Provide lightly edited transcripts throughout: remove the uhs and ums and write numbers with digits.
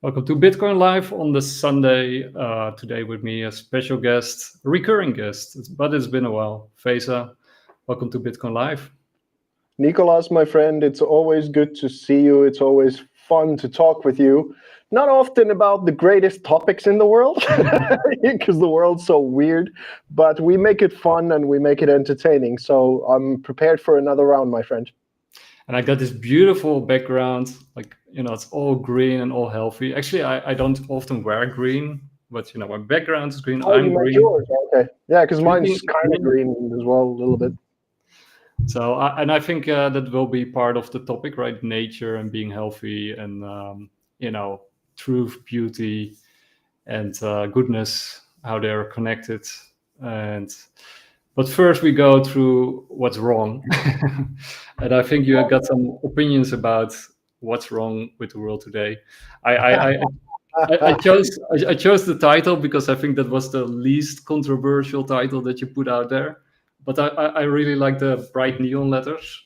Welcome to Bitcoin Live on the Sunday. Today with me a special guest, a recurring guest, but it's been a while. Vesa, welcome to Bitcoin Live. Nicolas, my friend, it's always good to see you. It's always fun to talk with you. Not often about the greatest topics in the world, because the world's so weird, but we make it fun and we make it entertaining. So I'm prepared for another round, my friend. And I got this beautiful background, it's all green and all healthy. Actually, I don't often wear green, but my background is green. I'm you green. Yours. Okay. Yeah, because mine's kind of green as well, a little bit. So, I think that will be part of the topic, right? Nature and being healthy and, truth, beauty, and goodness, how they're connected. But first we go through what's wrong. And I think you have got some opinions about what's wrong with the world today. I chose the title because I think that was the least controversial title that you put out there. But I really like the bright neon letters.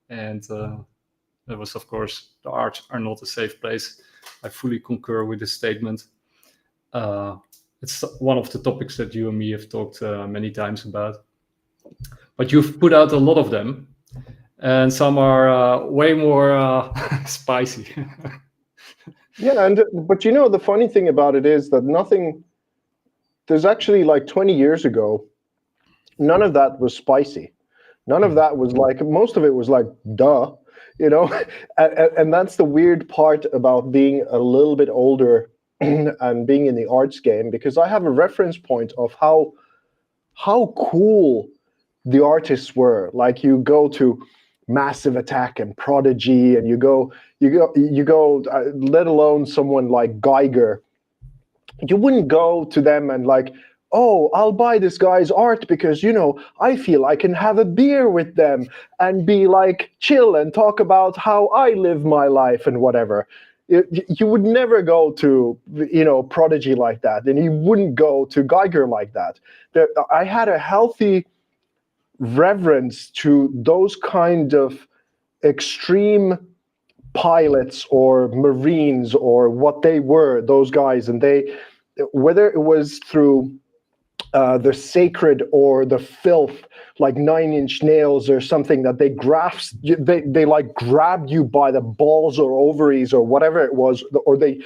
And that was, of course, the arts are not a safe place. I fully concur with this statement. It's one of the topics that you and me have talked many times about. But you've put out a lot of them, and some are way more spicy. Yeah, but the funny thing about it is that there's actually like 20 years ago, none of that was spicy. None of that was like, most of it was like, duh, and that's the weird part about being a little bit older and being in the arts game, because I have a reference point of how cool the artists were. Like, you go to Massive Attack and Prodigy, and you go, let alone someone like Geiger. You wouldn't go to them and like, oh, I'll buy this guy's art because, I feel I can have a beer with them and be like chill and talk about how I live my life and whatever. You would never go to, Prodigy like that, and you wouldn't go to Geiger like that. I had a healthy reverence to those kind of extreme pilots or Marines or what they were, those guys, and whether it was through the sacred or the filth, like 9 Inch Nails or something, that they like grabbed you by the balls or ovaries or whatever it was, or they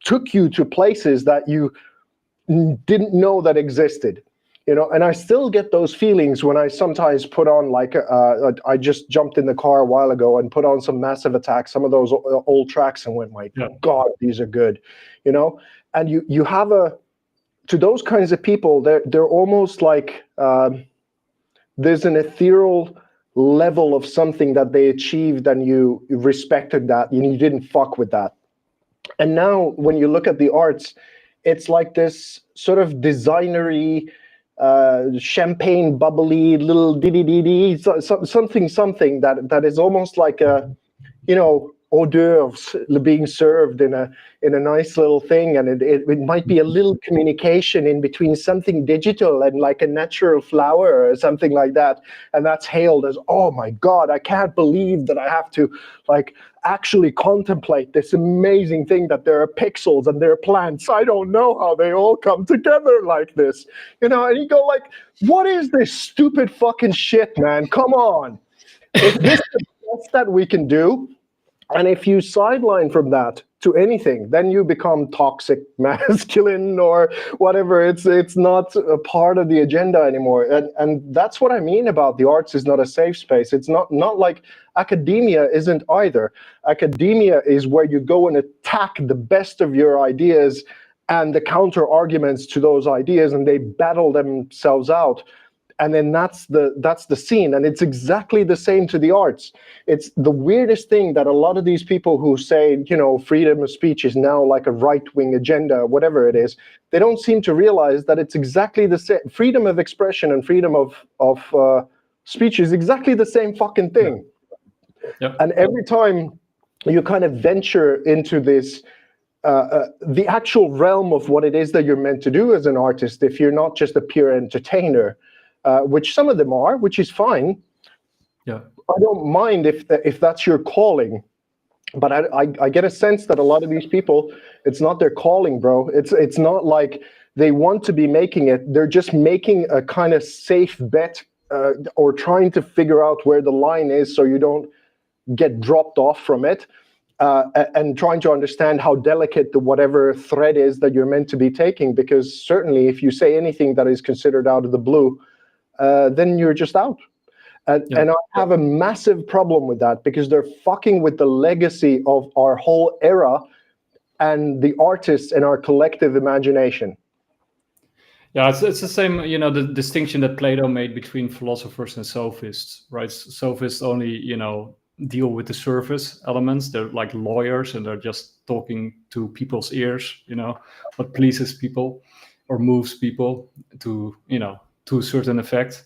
took you to places that you didn't know that existed. And I still get those feelings when I sometimes put on, like, I just jumped in the car a while ago and put on some Massive Attack, some of those old tracks, and went, my God, these are good, and you have to those kinds of people, they're almost like, there's an ethereal level of something that they achieved, and you respected that, and you didn't fuck with that. And now when you look at the arts, it's like this sort of designery, champagne bubbly little diddy something that is almost like a, hors d'oeuvres being served in a nice little thing, and it might be a little communication in between something digital and like a natural flower or something like that, and that's hailed as, oh my God, I can't believe that I have to like actually contemplate this amazing thing, that there are pixels and there are plants. I don't know how they all come together like this, and you go like, what is this stupid fucking shit, man? Come on. If this is the best that we can do, and if you sideline from that to anything, then you become toxic masculine or whatever. It's not a part of the agenda anymore. And that's what I mean about the arts is not a safe space. It's not like academia isn't either. Academia is where you go and attack the best of your ideas and the counter arguments to those ideas, and they battle themselves out. And then that's the scene, and it's exactly the same to the arts. It's the weirdest thing that a lot of these people who say, freedom of speech is now like a right-wing agenda, whatever it is, they don't seem to realize that it's exactly the same. Freedom of expression and freedom of speech is exactly the same fucking thing. Yep. And every time you kind of venture into this, the actual realm of what it is that you're meant to do as an artist, if you're not just a pure entertainer, which some of them are, which is fine. Yeah, I don't mind if that's your calling, But I get a sense that a lot of these people, it's not their calling, bro. It's not like they want to be making it. They're just making a kind of safe bet, or trying to figure out where the line is so you don't get dropped off from it, and trying to understand how delicate the whatever thread is that you're meant to be taking. Because certainly if you say anything that is considered out of the blue, then you're just out. And I have a massive problem with that, because they're fucking with the legacy of our whole era and the artists and our collective imagination. Yeah, it's the same, the distinction that Plato made between philosophers and sophists, right? Sophists only, deal with the surface elements. They're like lawyers, and they're just talking to people's ears, what pleases people or moves people to a certain effect.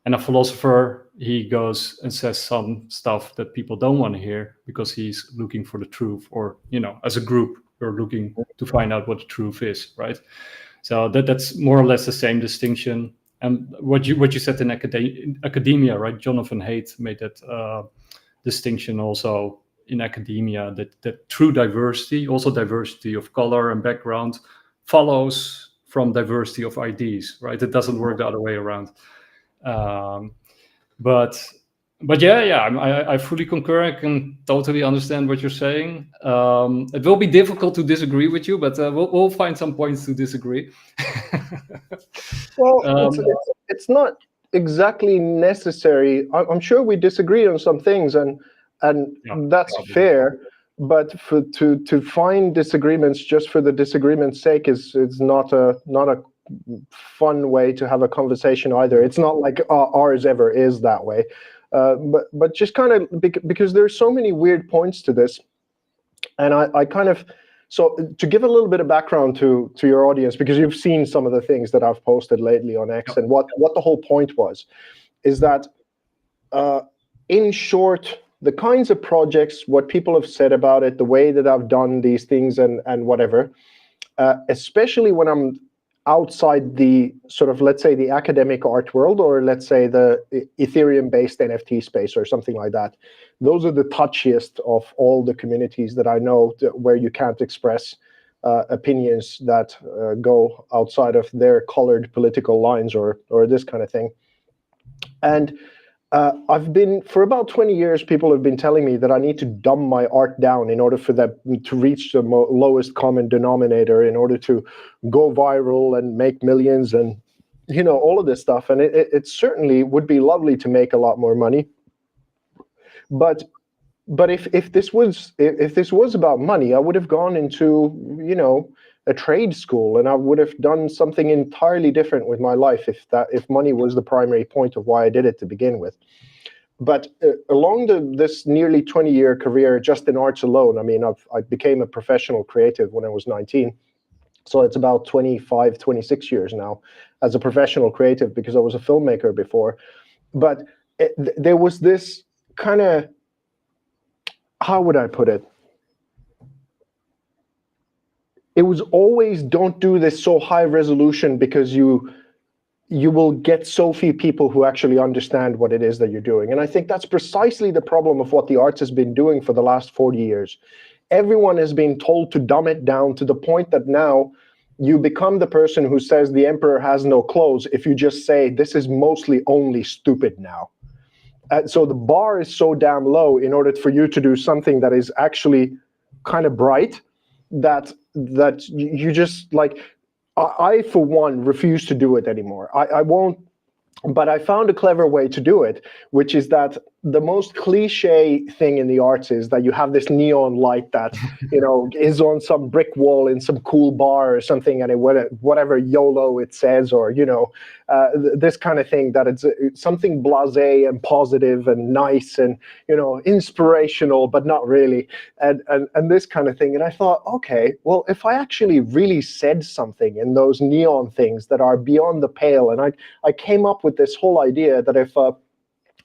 And a philosopher, he goes and says some stuff that people don't want to hear, because he's looking for the truth, or, as a group, we're looking to find out what the truth is, right? So that's more or less the same distinction. And what you said in academia, right? Jonathan Haidt made that distinction also in academia, that true diversity, also diversity of color and background, follows from diversity of ideas, right? It doesn't work the other way around. But yeah, I fully concur. I can totally understand what you're saying. It will be difficult to disagree with you, but we'll find some points to disagree. Well, it's not exactly necessary. I'm sure we disagree on some things, and that's probably fair. But to find disagreements just for the disagreement's sake is not a fun way to have a conversation either. It's not like ours ever is that way. But just kind of because there's so many weird points to this, and I kind of, so to give a little bit of background to your audience, because you've seen some of the things that I've posted lately on X, and what the whole point was, is that in short, the kinds of projects, what people have said about it, the way that I've done these things and whatever, especially when I'm outside the sort of, let's say, the academic art world, or let's say the Ethereum-based NFT space or something like that. Those are the touchiest of all the communities that I know, where you can't express opinions that go outside of their colored political lines or this kind of thing. And I've been, for about 20 years, people have been telling me that I need to dumb my art down in order for them to reach the lowest common denominator, in order to go viral and make millions and, all of this stuff. And it certainly would be lovely to make a lot more money. But if this was about money, I would have gone into, a trade school, and I would have done something entirely different with my life if money was the primary point of why I did it to begin with. But along this nearly 20-year career just in arts alone, I mean, I became a professional creative when I was 19. So it's about 25, 26 years now as a professional creative, because I was a filmmaker before. But there was this kind of, how would I put it? It was always, don't do this so high resolution, because you will get so few people who actually understand what it is that you're doing. And I think that's precisely the problem of what the arts has been doing for the last 40 years. Everyone has been told to dumb it down to the point that now you become the person who says the emperor has no clothes if you just say this is mostly only stupid now. So the bar is so damn low in order for you to do something that is actually kind of bright, that you just, like, I for one refuse to do it anymore. I won't. But I found a clever way to do it, which is that the most cliche thing in the arts is that you have this neon light that, is on some brick wall in some cool bar or something, and whatever YOLO it says, or, this kind of thing, that it's something blasé and positive and nice and, inspirational, but not really, and this kind of thing. And I thought, okay, well, if I actually really said something in those neon things that are beyond the pale, and I came up with this whole idea that if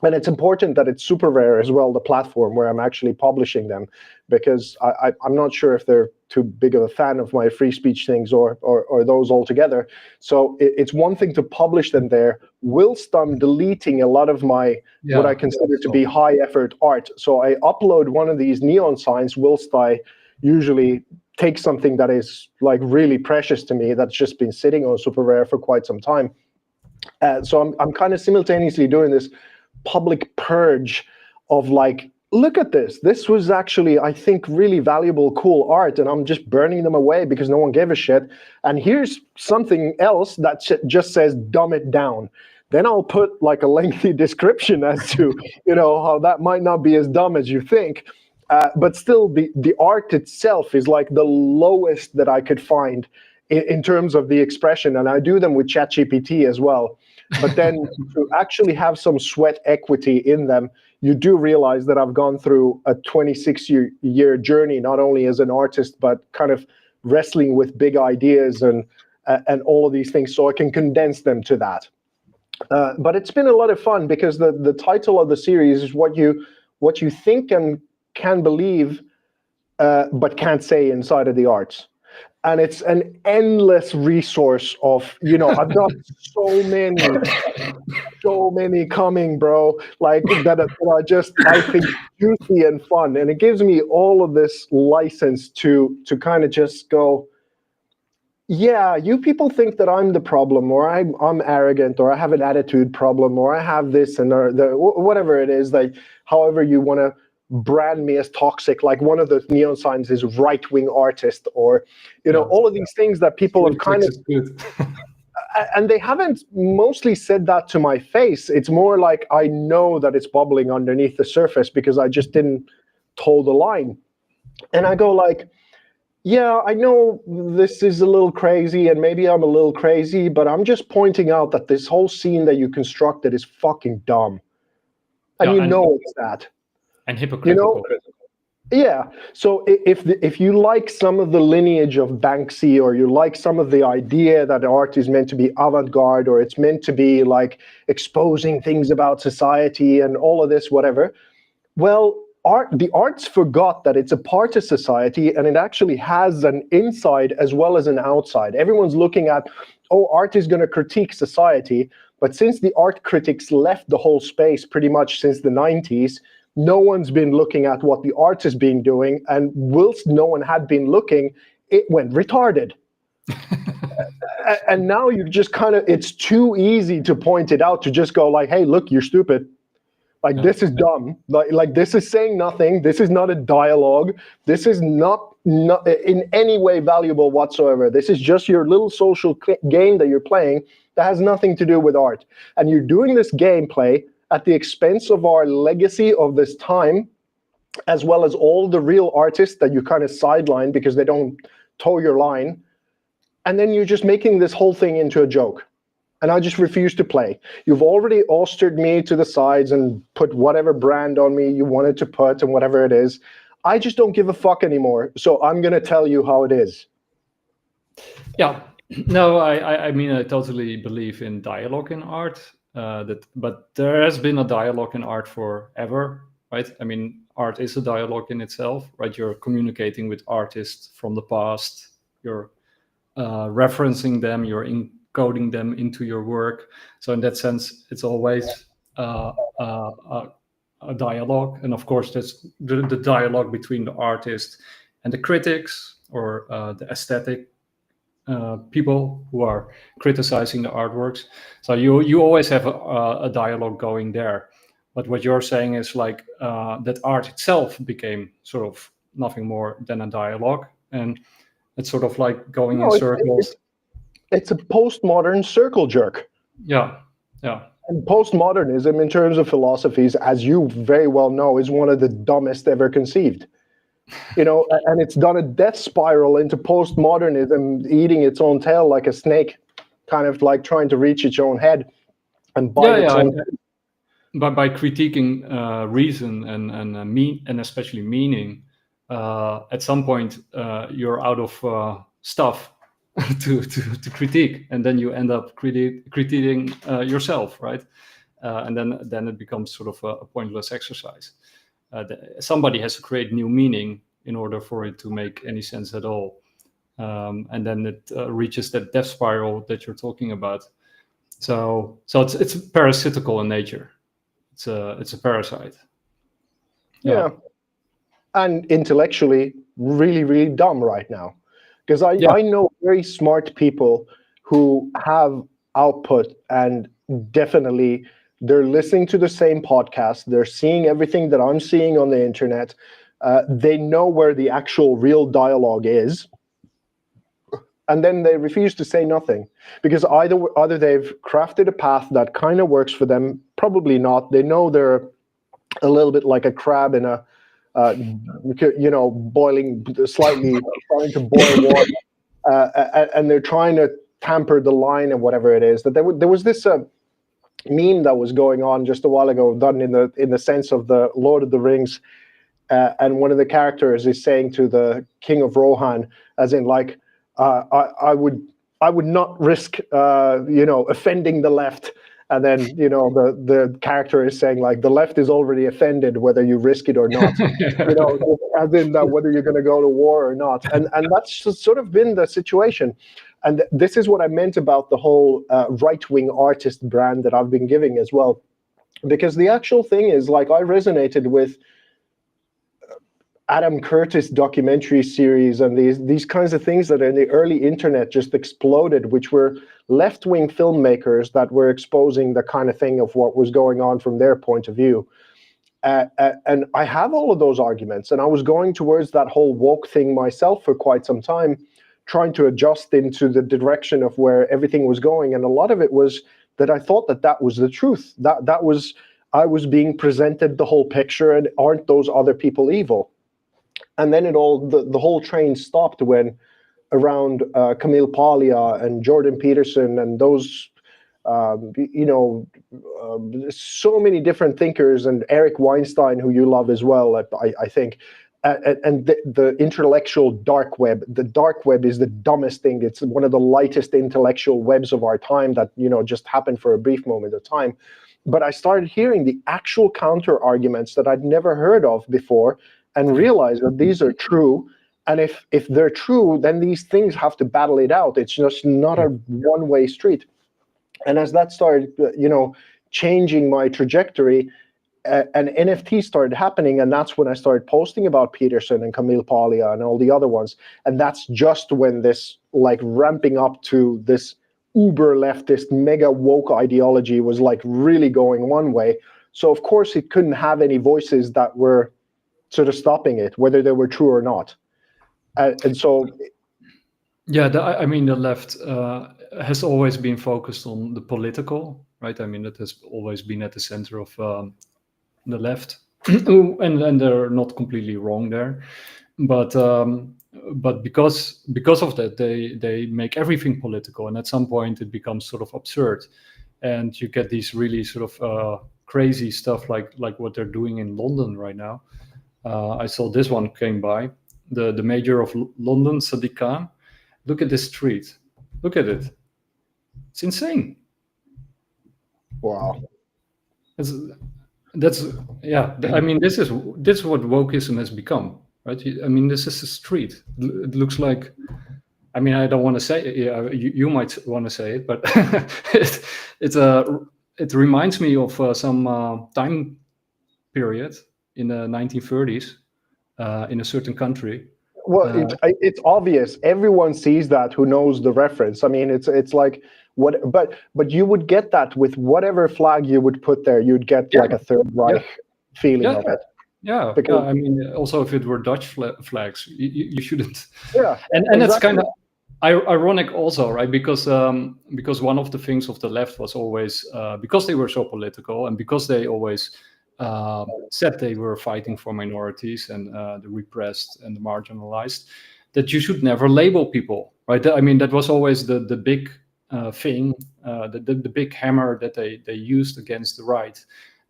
and it's important that it's SuperRare as well, the platform where I'm actually publishing them, because I'm not sure if they're too big of a fan of my free speech things or those altogether. So it's one thing to publish them there, whilst I'm deleting a lot of my what I consider to be high effort art. So I upload one of these neon signs whilst I usually take something that is like really precious to me that's just been sitting on SuperRare for quite some time. So I'm kind of simultaneously doing this public purge of like, look at this. This was actually, I think, really valuable, cool art, and I'm just burning them away because no one gave a shit. And here's something else that just says, dumb it down. Then I'll put like a lengthy description as to, how that might not be as dumb as you think. But still, the art itself is like the lowest that I could find in terms of the expression. And I do them with ChatGPT as well. But then to actually have some sweat equity in them, you do realize that I've gone through a 26-year journey, not only as an artist, but kind of wrestling with big ideas and all of these things, so I can condense them to that. But it's been a lot of fun because the title of the series is what you think and can believe, but can't say inside of the arts. And it's an endless resource of, I've got so many coming, bro, like that are just, I think, juicy and fun. And it gives me all of this license to kind of just go, yeah, you people think that I'm the problem, or I'm arrogant, or I have an attitude problem, or I have this and whatever it is, like however you want to brand me as toxic. Like one of the neon signs is right-wing artist, or all of these things that people have kind of and they haven't mostly said that to my face. It's more like I know that it's bubbling underneath the surface because I just didn't toe the line. And I go like, yeah, I know this is a little crazy and maybe I'm a little crazy, but I'm just pointing out that this whole scene that you constructed is fucking dumb. And it's that. And hypocritical. Yeah. So if you like some of the lineage of Banksy, or you like some of the idea that art is meant to be avant-garde, or it's meant to be like exposing things about society and all of this, whatever, well, the arts forgot that it's a part of society, and it actually has an inside as well as an outside. Everyone's looking at, art is going to critique society, but since the art critics left the whole space pretty much since the 90s, no one's been looking at what the art has been doing, and whilst no one had been looking, it went retarded. And now you just it's too easy to point it out, to just go like, hey, look, you're stupid. Like, this is dumb. Like this is saying nothing. This is not a dialogue. This is not in any way valuable whatsoever. This is just your little social game that you're playing that has nothing to do with art. And you're doing this gameplay at the expense of our legacy of this time, as well as all the real artists that you kind of sideline because they don't toe your line. And then you're just making this whole thing into a joke. And I just refuse to play. You've already ostered me to the sides and put whatever brand on me you wanted to put and whatever it is. I just don't give a fuck anymore. So I'm going to tell you how it is. Yeah. No, I mean, I totally believe in dialogue in art. But there has been a dialogue in art forever, right? I mean, art is a dialogue in itself, right? You're communicating with artists from the past. You're referencing them. You're encoding them into your work. So in that sense, it's always a dialogue. And of course, that's the dialogue between the artist and the critics, or the aesthetic people who are criticizing the artworks. So you always have a dialogue going there. But what you're saying is like that art itself became sort of nothing more than a dialogue, and it's sort of like going in circles. It's a postmodern circle jerk. Yeah. And postmodernism, in terms of philosophies, as you very well know, is one of the dumbest ever conceived. And it's done a death spiral into postmodernism, eating its own tail like a snake, kind of like trying to reach its own head and bite its own head. But by critiquing reason and especially meaning, at some point you're out of stuff to critique, and then you end up critiquing yourself, right? And then it becomes sort of a pointless exercise. Somebody has to create new meaning in order for it to make any sense at all. And then it reaches that death spiral that you're talking about. So it's parasitical in nature. It's a parasite. Yeah. And intellectually really, really dumb right now. Because I know very smart people who have output, and definitely they're listening to the same podcast. They're seeing everything that I'm seeing on the internet. They know where the actual real dialogue is. And then they refuse to say nothing, because either they've crafted a path that kind of works for them, probably not. They know they're a little bit like a crab in a, boiling, slightly trying to boil water, and they're trying to tamper the line and whatever it is. That there was this meme that was going on just a while ago, done in the sense of the Lord of the Rings, and one of the characters is saying to the King of Rohan, as in like, I would not risk offending the left. And then, the character is saying, like, the left is already offended whether you risk it or not. As in that whether you're going to go to war or not. And that's sort of been the situation. And this is what I meant about the whole right-wing artist brand that I've been giving as well. Because the actual thing is, like, I resonated with Adam Curtis documentary series and these kinds of things that in the early internet just exploded, which were left-wing filmmakers that were exposing the kind of thing of what was going on from their point of view. And I have all of those arguments, and I was going towards that whole woke thing myself for quite some time, trying to adjust into the direction of where everything was going. And a lot of it was that I thought that was the truth. That was, I was being presented the whole picture, and aren't those other people evil? And then the whole train stopped when around Camille Paglia and Jordan Peterson and those, so many different thinkers, and Eric Weinstein, who you love as well, I think, and the intellectual dark web. The dark web is the dumbest thing. It's one of the lightest intellectual webs of our time that, just happened for a brief moment of time. But I started hearing the actual counter arguments that I'd never heard of before, and realize that these are true. And if they're true, then these things have to battle it out. It's just not a one-way street. And as that started, changing my trajectory, and NFT started happening, and that's when I started posting about Peterson and Camille Paglia and all the other ones. And that's just when this, like, ramping up to this uber leftist mega woke ideology was like really going one way. So of course it couldn't have any voices that were sort of stopping it, whether they were true or not. And so... Yeah, the left has always been focused on the political, right? I mean, that has always been at the center of the left. and they're not completely wrong there. But because of that, they make everything political. And at some point it becomes sort of absurd. And you get these really sort of crazy stuff like what they're doing in London right now. I saw this one came by. The mayor of London, Sadiq Khan. Look at this street. Look at it. It's insane. Wow. That's yeah. I mean, this is what wokeism has become, right? I mean, this is a street. It looks like. I mean, I don't want to say it. Yeah, you might want to say it, but it reminds me of some time period in the 1930s in a certain country. Well, it's obvious. Everyone sees that who knows the reference. I mean, it's like what, but you would get that with whatever flag you would put there. You'd get like a Third Reich feeling of it. Yeah, because, I mean, also if it were Dutch flags, you shouldn't. Yeah, and exactly. It's kind of ironic also, right? Because one of the things of the left was always because they were so political and because they always said they were fighting for minorities and the repressed and the marginalized, that you should never label people, right? I mean, that was always the big thing, the big hammer that they used against the right.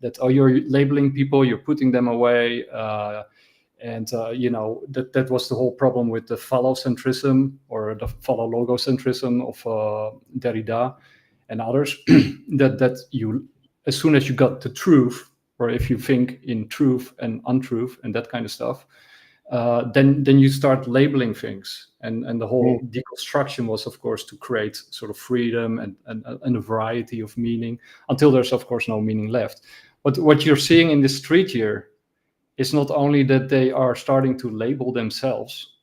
That you're labeling people, you're putting them away, and that was the whole problem with the phallocentrism or the phallologocentrism of Derrida and others. that you, as soon as you got the truth, or if you think in truth and untruth and that kind of stuff, then you start labeling things, and the whole deconstruction was, of course, to create sort of freedom and a variety of meaning, until there's, of course, no meaning left. But what you're seeing in the street here is not only that they are starting to label themselves,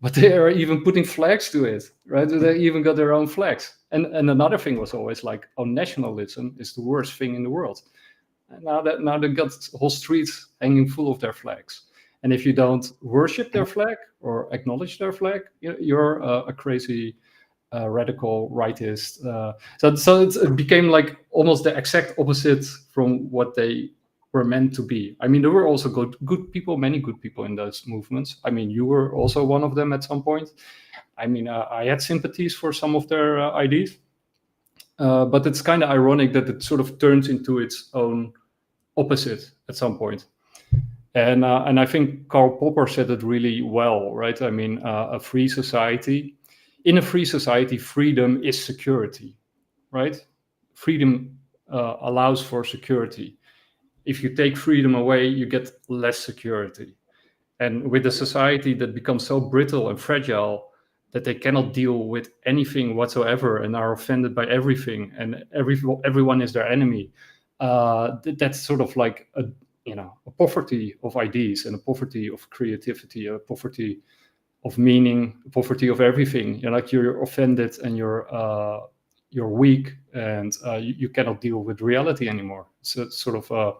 but they are even putting flags to it, right? They even got their own flags. And another thing was always like, oh, nationalism is the worst thing in the world. And now they got whole streets hanging full of their flags. And if you don't worship their flag or acknowledge their flag, you're a crazy radical rightist. So it became like almost the exact opposite from what they were meant to be. I mean, there were also good people, many good people in those movements. I mean, you were also one of them at some point. I mean, I had sympathies for some of their ideas, but it's kind of ironic that it sort of turns into its own opposite at some point. And I think Karl Popper said it really well, right? I mean, a free society. In a free society, freedom is security, right? Freedom allows for security. If you take freedom away, you get less security. And with a society that becomes so brittle and fragile that they cannot deal with anything whatsoever and are offended by everything, and everyone is their enemy, that's sort of like a poverty of ideas and a poverty of creativity, a poverty of meaning, a poverty of everything. Like you're offended and you're weak, and you cannot deal with reality anymore. So it's sort of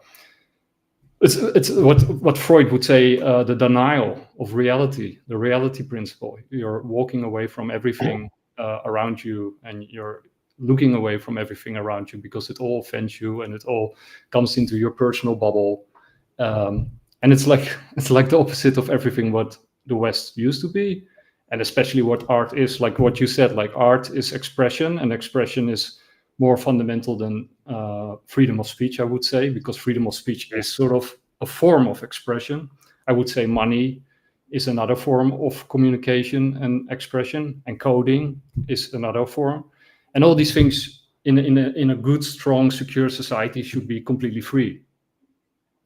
it's what Freud would say, the denial of reality, the reality principle. You're walking away from everything around you, and you're looking away from everything around you because it all offends you and it all comes into your personal bubble. And it's like the opposite of everything what the West used to be, and especially what art is. Like what you said, like art is expression, and expression is more fundamental than freedom of speech, I would say, because freedom of speech is sort of a form of expression. I would say money is another form of communication and expression, and coding is another form. And all these things in a good, strong, secure society should be completely free.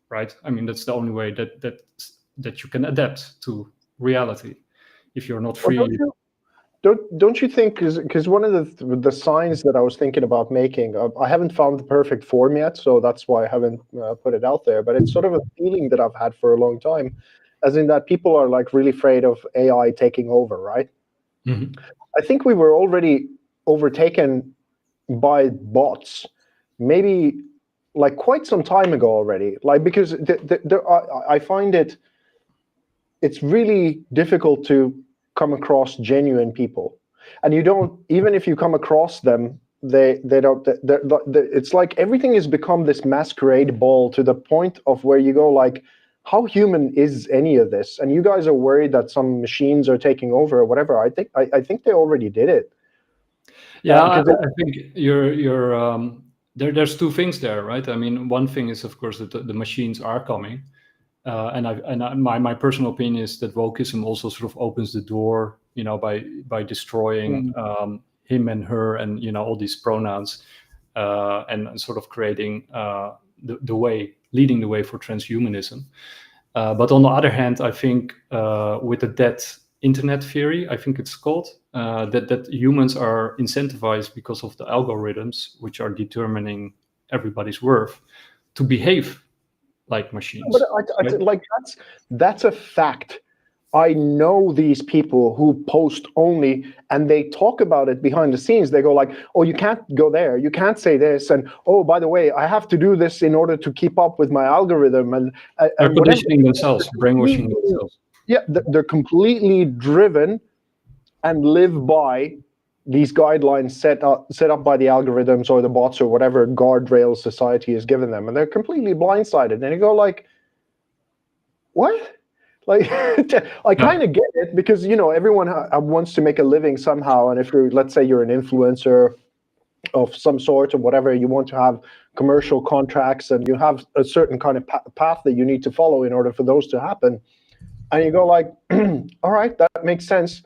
Right? I mean, that's the only way that you can adapt to reality. If you're not free, don't you think? Because one of the signs that I was thinking about making, I haven't found the perfect form yet, so that's why I haven't put it out there. But it's sort of a feeling that I've had for a long time, as in that people are like really afraid of AI taking over, right? Mm-hmm. I think we were already overtaken by bots, maybe like quite some time ago already. Like because I find it's really difficult to come across genuine people, and you don't, even if you come across them, they don't. It's like everything has become this masquerade ball to the point of where you go like, how human is any of this? And you guys are worried that some machines are taking over or whatever. I think they already did it. Yeah, I think there's two things there, right? I mean, one thing is, of course, that the machines are coming, my personal opinion is that wokeism also sort of opens the door, by destroying him and her and all these pronouns, and sort of creating leading the way for transhumanism. But on the other hand, I think with the dead internet theory, I think it's called, that humans are incentivized because of the algorithms which are determining everybody's worth to behave like machines. But like that's a fact. I know these people who post only, and they talk about it behind the scenes. They go like, "Oh, you can't go there. You can't say this." And, "Oh, by the way, I have to do this in order to keep up with my algorithm." And they're conditioning themselves, brainwashing themselves. Yeah, they're completely driven and live by these guidelines set up by the algorithms or the bots or whatever guardrails society has given them, and they're completely blindsided. And you go like, what? Like, I kind of get it, because everyone wants to make a living somehow, and if let's say you're an influencer of some sort or whatever, you want to have commercial contracts, and you have a certain kind of path that you need to follow in order for those to happen. And you go like, all right, that makes sense.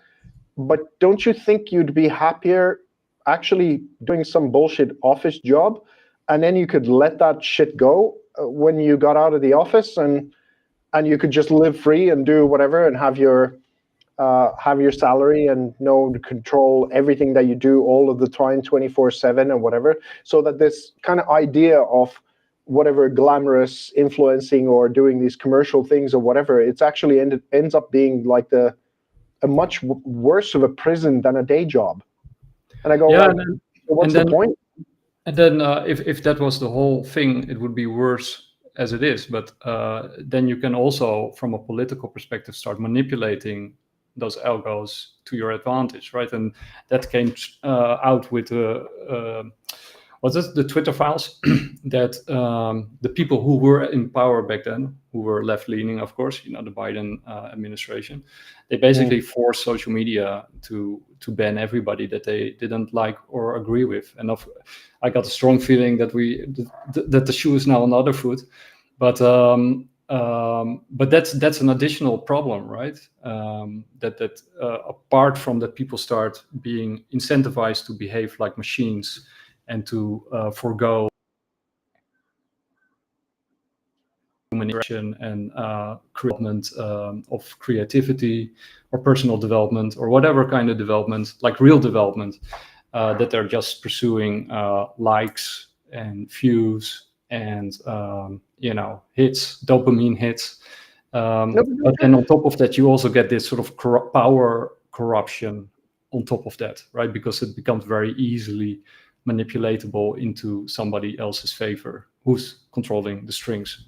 But don't you think you'd be happier actually doing some bullshit office job, and then you could let that shit go when you got out of the office, and and you could just live free and do whatever and have your salary and control everything that you do all of the time, 24/7 and whatever. So that this kind of idea of whatever glamorous influencing or doing these commercial things or whatever, it's actually ends up being like a much worse of a prison than a day job. And I go, Yeah, like, what's the point? And then if that was the whole thing, it would be worse as it is. But then you can also, from a political perspective, start manipulating those algos to your advantage, right? And that came out with what's this? The Twitter files that the people who were in power back then, who were left-leaning, of course, the Biden administration, they basically forced social media to ban everybody that they didn't like or agree with. And I got a strong feeling that that the shoe is now on the other foot. But that's an additional problem, right? That apart from that, people start being incentivized to behave like machines and to forego human interaction and development of creativity or personal development or whatever kind of development, like real development, that they're just pursuing likes and views and hits, dopamine hits. But then on top of that, you also get this sort of power corruption on top of that, right? Because it becomes very easily manipulatable into somebody else's favor, who's controlling the strings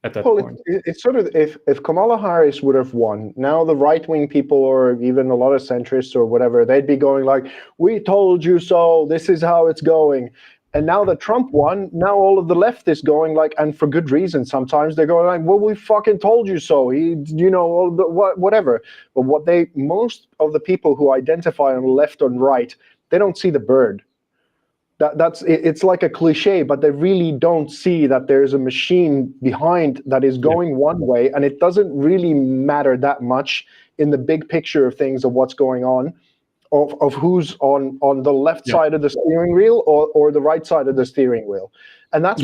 at that point. It's sort of, if Kamala Harris would have won, now the right-wing people or even a lot of centrists or whatever, they'd be going like, we told you so, this is how it's going. And now that Trump won, now all of the left is going like, and for good reason sometimes, they're going like, well, we fucking told you so, whatever. But most of the people who identify on left and right, they don't see the bird. It's like a cliche, but they really don't see that there's a machine behind that is going one way, and it doesn't really matter that much in the big picture of things of what's going on, of who's on the left side of the steering wheel or the right side of the steering wheel. And that's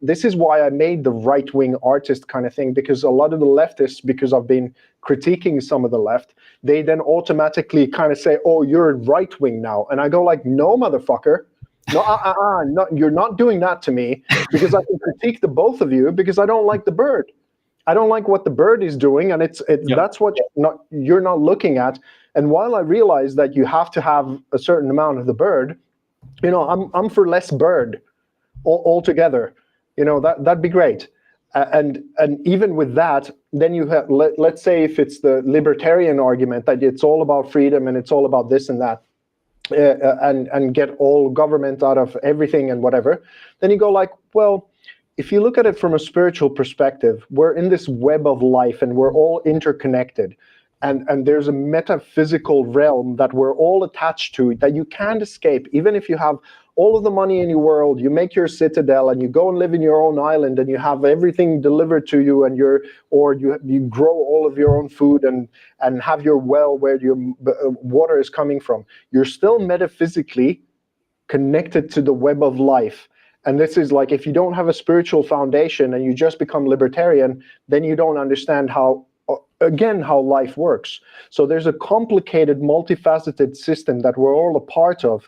this is why I made the right-wing artist kind of thing, because a lot of the leftists, because I've been critiquing some of the left, they then automatically kind of say, oh, you're right-wing now. And I go like, no, motherfucker. No, you're not doing that to me, because I can critique the both of you because I don't like the bird. I don't like what the bird is doing, and that's what you're not looking at. And while I realize that you have to have a certain amount of the bird, I'm for less bird altogether. That'd be great. And even with that, then you have, let's say if it's the libertarian argument that it's all about freedom and it's all about this and that. And get all government out of everything and whatever, then you go like, well, if you look at it from a spiritual perspective, we're in this web of life and we're all interconnected. And there's a metaphysical realm that we're all attached to that you can't escape. Even if you have all of the money in your world, you make your citadel and you go and live in your own island and you have everything delivered to you, and you grow all of your own food and have your well where your water is coming from. You're still metaphysically connected to the web of life. And this is like, if you don't have a spiritual foundation and you just become libertarian, then you don't understand how life works. So there's a complicated, multifaceted system that we're all a part of.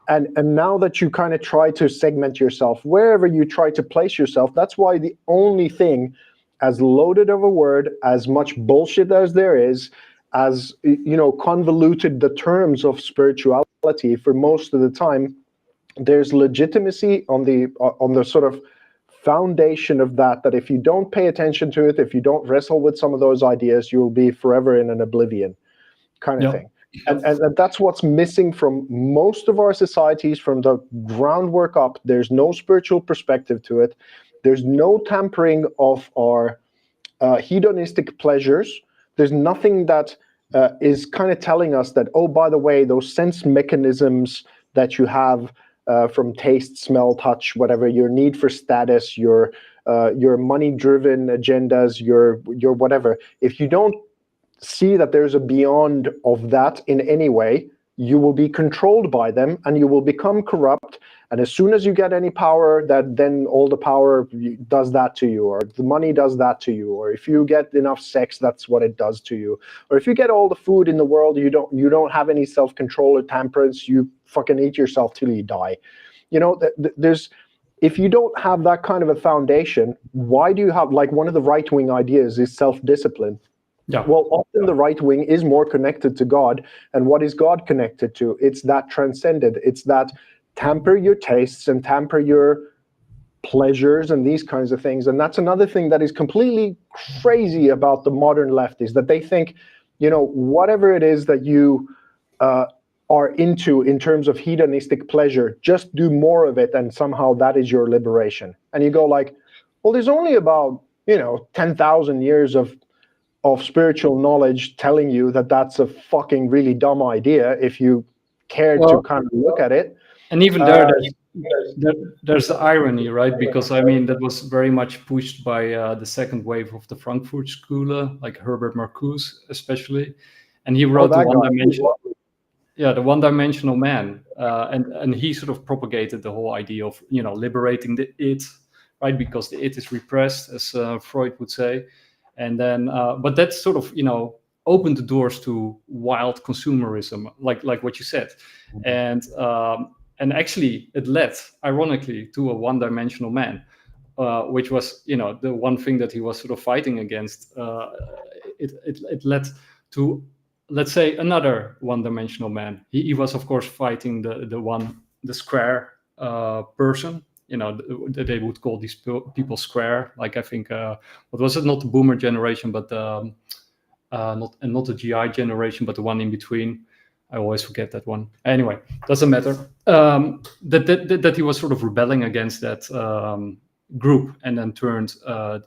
And now that you kind of try to segment yourself, wherever you try to place yourself, that's why the only thing, as loaded of a word, as much bullshit as there is, as convoluted the terms of spirituality for most of the time, there's legitimacy on the sort of foundation of that if you don't pay attention to it, if you don't wrestle with some of those ideas, you'll be forever in an oblivion kind of thing. And that's what's missing from most of our societies, from the groundwork up. There's no spiritual perspective to it. There's no tampering of our hedonistic pleasures. There's nothing that is kind of telling us that, oh, by the way, those sense mechanisms that you have from taste, smell, touch, whatever, your need for status, your money-driven agendas, your whatever. If you don't see that there's a beyond of that in any way, you will be controlled by them, and you will become corrupt. And as soon as you get any power, that then all the power does that to you, or the money does that to you, or if you get enough sex, that's what it does to you, or if you get all the food in the world, you don't have any self-control or temperance, you fucking eat yourself till you die. You know, there's, if you don't have that kind of a foundation, why do you have, like, one of the right-wing ideas is self-discipline? Yeah. Well, often the right wing is more connected to God. And what is God connected to? It's that transcended. It's that tamper your tastes and tamper your pleasures and these kinds of things. And that's another thing that is completely crazy about the modern left, is that they think, you know, whatever it is that you are into in terms of hedonistic pleasure, just do more of it, and somehow that is your liberation. And you go like, well, there's only about, 10,000 years of spiritual knowledge telling you that that's a fucking really dumb idea if you care to kind of look at it. And even there's the irony, right? Because I mean, that was very much pushed by the second wave of the Frankfurt School, like Herbert Marcuse especially, and he wrote the one-dimensional man, and he sort of propagated the whole idea of liberating the it, right? Because the it is repressed, as Freud would say. And then, but that sort of, opened the doors to wild consumerism, like what you said, and actually it led, ironically, to a one-dimensional man, which was, the one thing that he was sort of fighting against. It led to, let's say, another one-dimensional man. He was, of course, fighting the square person. They would call these people square. Like, I think, what was it? Not the boomer generation, but not the GI generation, but the one in between. I always forget that one. Anyway, doesn't matter. That he was sort of rebelling against that group, and then turned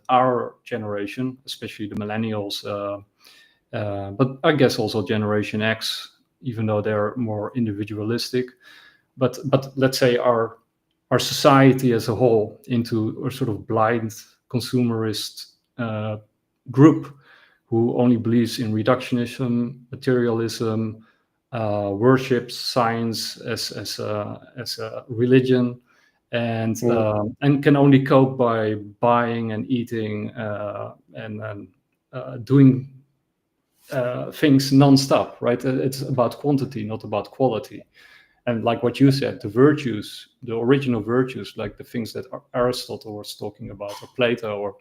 our generation, especially the millennials, but I guess also Generation X, even though they're more individualistic. But let's say our society as a whole into a sort of blind consumerist group who only believes in reductionism, materialism, worships science as a religion, and can only cope by buying and eating and doing things non-stop, right? It's about quantity, not about quality. And like what you said, the virtues, the original virtues, like the things that Aristotle was talking about, or Plato, or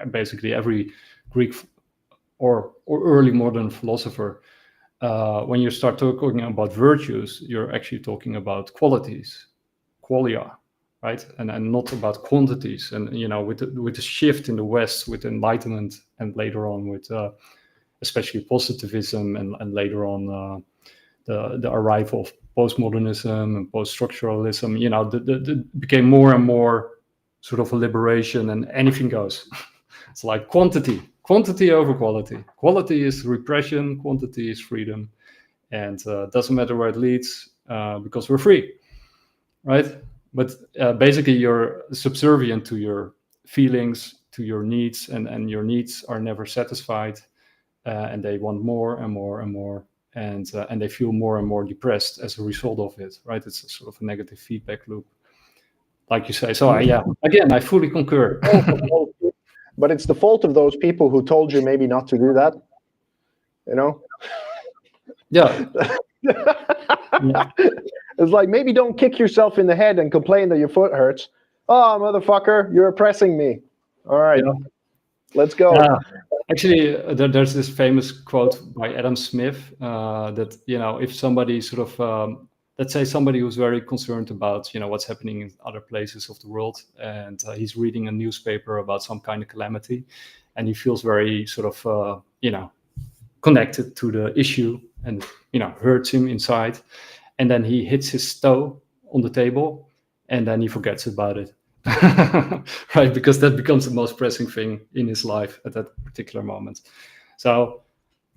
basically every Greek or early modern philosopher, when you start talking about virtues, you're actually talking about qualities, qualia, right? And not about quantities. And with the shift in the West, with Enlightenment, and later on with especially positivism, and later on the arrival of postmodernism and post-structuralism, it became more and more sort of a liberation, and anything goes. It's like quantity over quality. Quality is repression, quantity is freedom, and doesn't matter where it leads, because we're free, right? But basically you're subservient to your feelings, to your needs, and your needs are never satisfied, and they want more and more and more. And they feel more and more depressed as a result of it, right? It's a sort of a negative feedback loop, like you say. So again, I fully concur. But it's the fault of those people who told you maybe not to do that. Yeah. It's like, maybe don't kick yourself in the head and complain that your foot hurts. Oh, motherfucker, you're oppressing me. All right, let's go. Actually, there's this famous quote by Adam Smith that if somebody sort of let's say somebody who's very concerned about what's happening in other places of the world, and he's reading a newspaper about some kind of calamity, and he feels very sort of connected to the issue, and hurts him inside, and then he hits his toe on the table, and then he forgets about it. Right, because that becomes the most pressing thing in his life at that particular moment. So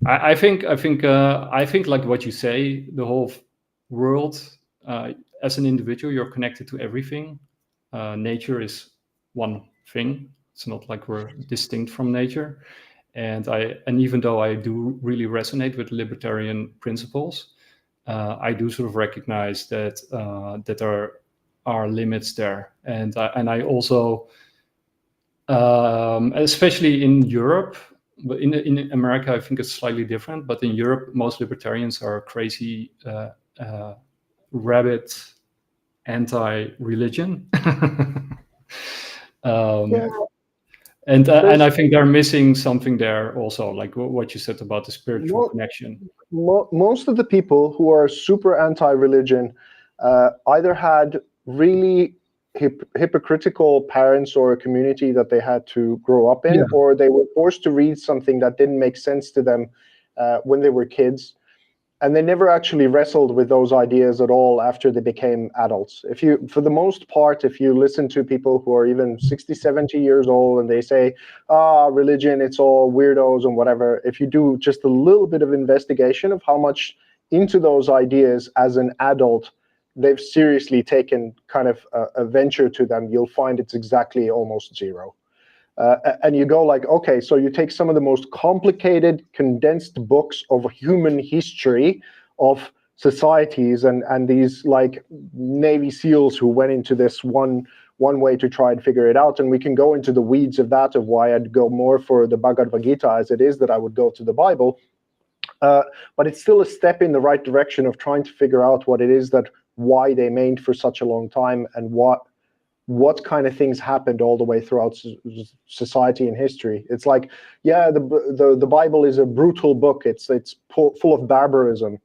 I think like what you say, the whole world, as an individual, you're connected to everything. Nature is one thing. It's not like we're distinct from nature. And even though I do really resonate with libertarian principles, I do sort of recognize that that there are limits there, and I also, especially in Europe, but in America, I think it's slightly different. But in Europe, most libertarians are crazy, rabid, anti-religion. Yeah, And there's I think they're missing something there also, like what you said about the spiritual mo- connection. most of the people who are super anti-religion either had really hypocritical parents or a community that they had to grow up in, Yeah. or they were forced to read something that didn't make sense to them when they were kids, and they never actually wrestled with those ideas at all after they became adults. If you, for the most part, if you listen to people who are even 60, 70 years old and they say, religion, it's all weirdos and whatever, if you do just a little bit of investigation of how much into those ideas as an adult they've seriously taken kind of a venture to them, you'll find it's exactly almost zero. And you go like, okay, so you take some of the most complicated, condensed books of human history of societies, and these like Navy SEALs who went into this one way to try and figure it out. And we can go into the weeds of that, of why I'd go more for the Bhagavad Gita as it is that I would go to the Bible. But it's still a step in the right direction of trying to figure out what it is that why they maintained for such a long time, and what kind of things happened all the way throughout society and history. It's like, yeah, the Bible is a brutal book. It's full of barbarism.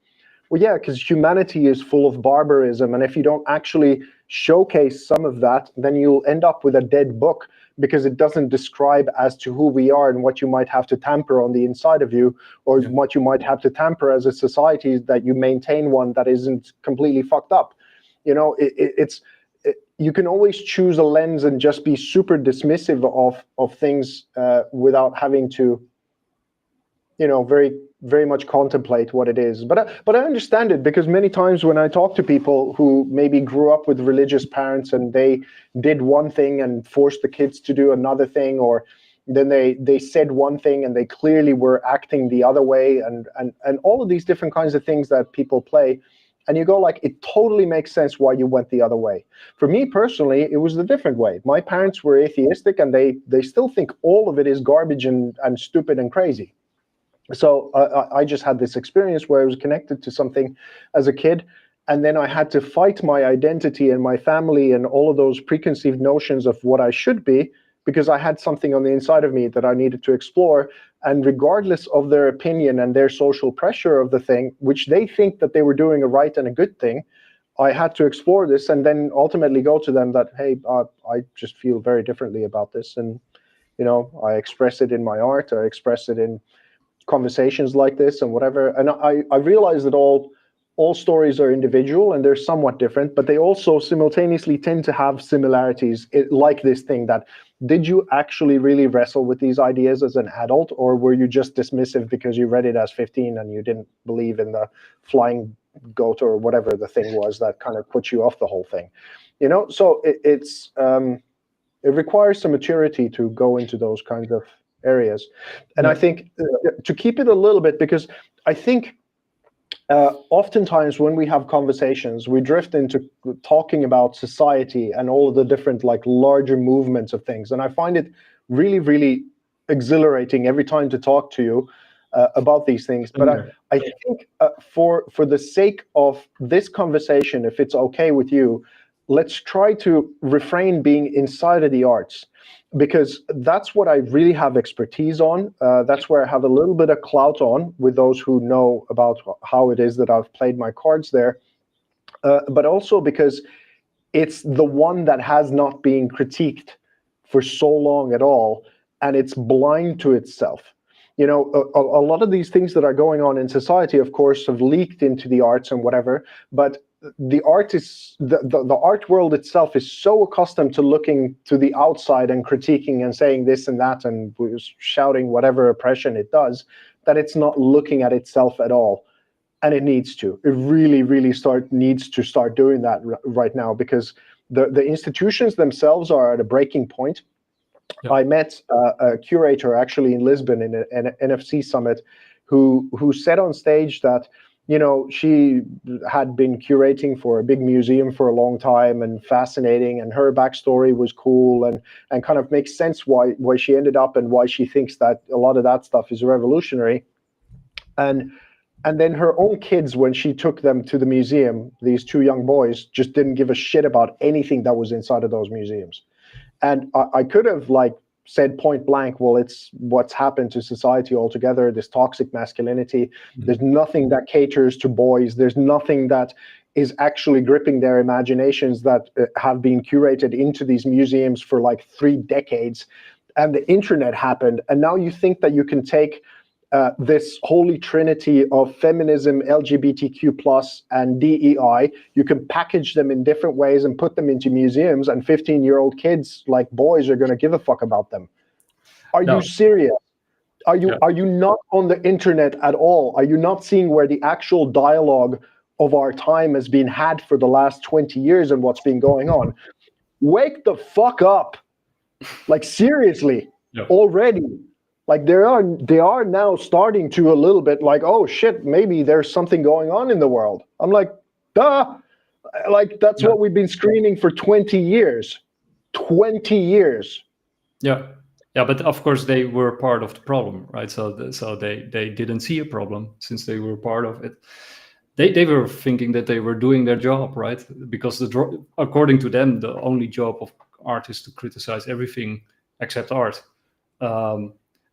Well, yeah, because humanity is full of barbarism, and if you don't actually showcase some of that, then you'll end up with a dead book, because it doesn't describe as to who we are and what you might have to tamper on the inside of you, or what you might have to tamper as a society, that you maintain one that isn't completely fucked up. You know, you can always choose a lens and just be super dismissive of things without having to, you know, very much contemplate what it is. But I understand it, because many times when I talk to people who maybe grew up with religious parents and they did one thing and forced the kids to do another thing, or then they said one thing and they clearly were acting the other way, and all of these different kinds of things that people play. And you go like, it totally makes sense why you went the other way. For me personally, it was the different way. My parents were atheistic, and they still think all of it is garbage and stupid and crazy. So I just had this experience where I was connected to something as a kid, and then I had to fight my identity and my family and all of those preconceived notions of what I should be, because I had something on the inside of me that I needed to explore. And regardless of their opinion and their social pressure of the thing, which they think that they were doing a right and a good thing, I had to explore this and then ultimately go to them that, hey, I just feel very differently about this. And, you know, I express it in my art, I express it in conversations like this and whatever. And I realize that all stories are individual and they're somewhat different, but they also simultaneously tend to have similarities, like this thing that, did you actually really wrestle with these ideas as an adult, or were you just dismissive because you read it as 15 and you didn't believe in the flying goat or whatever the thing was that kind of put you off the whole thing? You know, so it requires some maturity to go into those kinds of areas. And I think to keep it a little bit, because I think oftentimes when we have conversations, we drift into talking about society and all of the different like larger movements of things. And I find it really, really exhilarating every time to talk to you about these things. But I think for the sake of this conversation, if it's okay with you, let's try to refrain being inside of the arts, because that's what I really have expertise on. That's where I have a little bit of clout on with those who know about how it is that I've played my cards there. But also because it's the one that has not been critiqued for so long at all, and it's blind to itself. You know, a lot of these things that are going on in society, of course, have leaked into the arts and whatever, but the art world itself is so accustomed to looking to the outside and critiquing and saying this and that and shouting whatever oppression it does, that it's not looking at itself at all. And it needs to. It really, really needs to start doing that right now, because the institutions themselves are at a breaking point. Yep. I met a curator actually in Lisbon in an NFC summit who said on stage that, she had been curating for a big museum for a long time and fascinating, and her backstory was cool and kind of makes sense why she ended up and why she thinks that a lot of that stuff is revolutionary. And then her own kids, when she took them to the museum, these two young boys just didn't give a shit about anything that was inside of those museums. And I could have said point blank, well, it's what's happened to society altogether, this toxic masculinity. There's nothing that caters to boys. There's nothing that is actually gripping their imaginations that have been curated into these museums for 3 decades. And the internet happened. And now you think that you can take this holy trinity of feminism, LGBTQ+, and DEI, you can package them in different ways and put them into museums, and 15-year-old kids, like boys, are going to give a fuck about them. Are you serious? Are you not on the internet at all? Are you not seeing where the actual dialogue of our time has been had for the last 20 years and what's been going on? Wake the fuck up. Seriously, already. They are now starting to a little bit oh shit, maybe there's something going on in the world. I'm duh. That's what we've been screaming for 20 years. 20 years. Yeah, but of course they were part of the problem, right? So they didn't see a problem since they were part of it. They were thinking that they were doing their job, right? Because according to them, the only job of art is to criticize everything except art.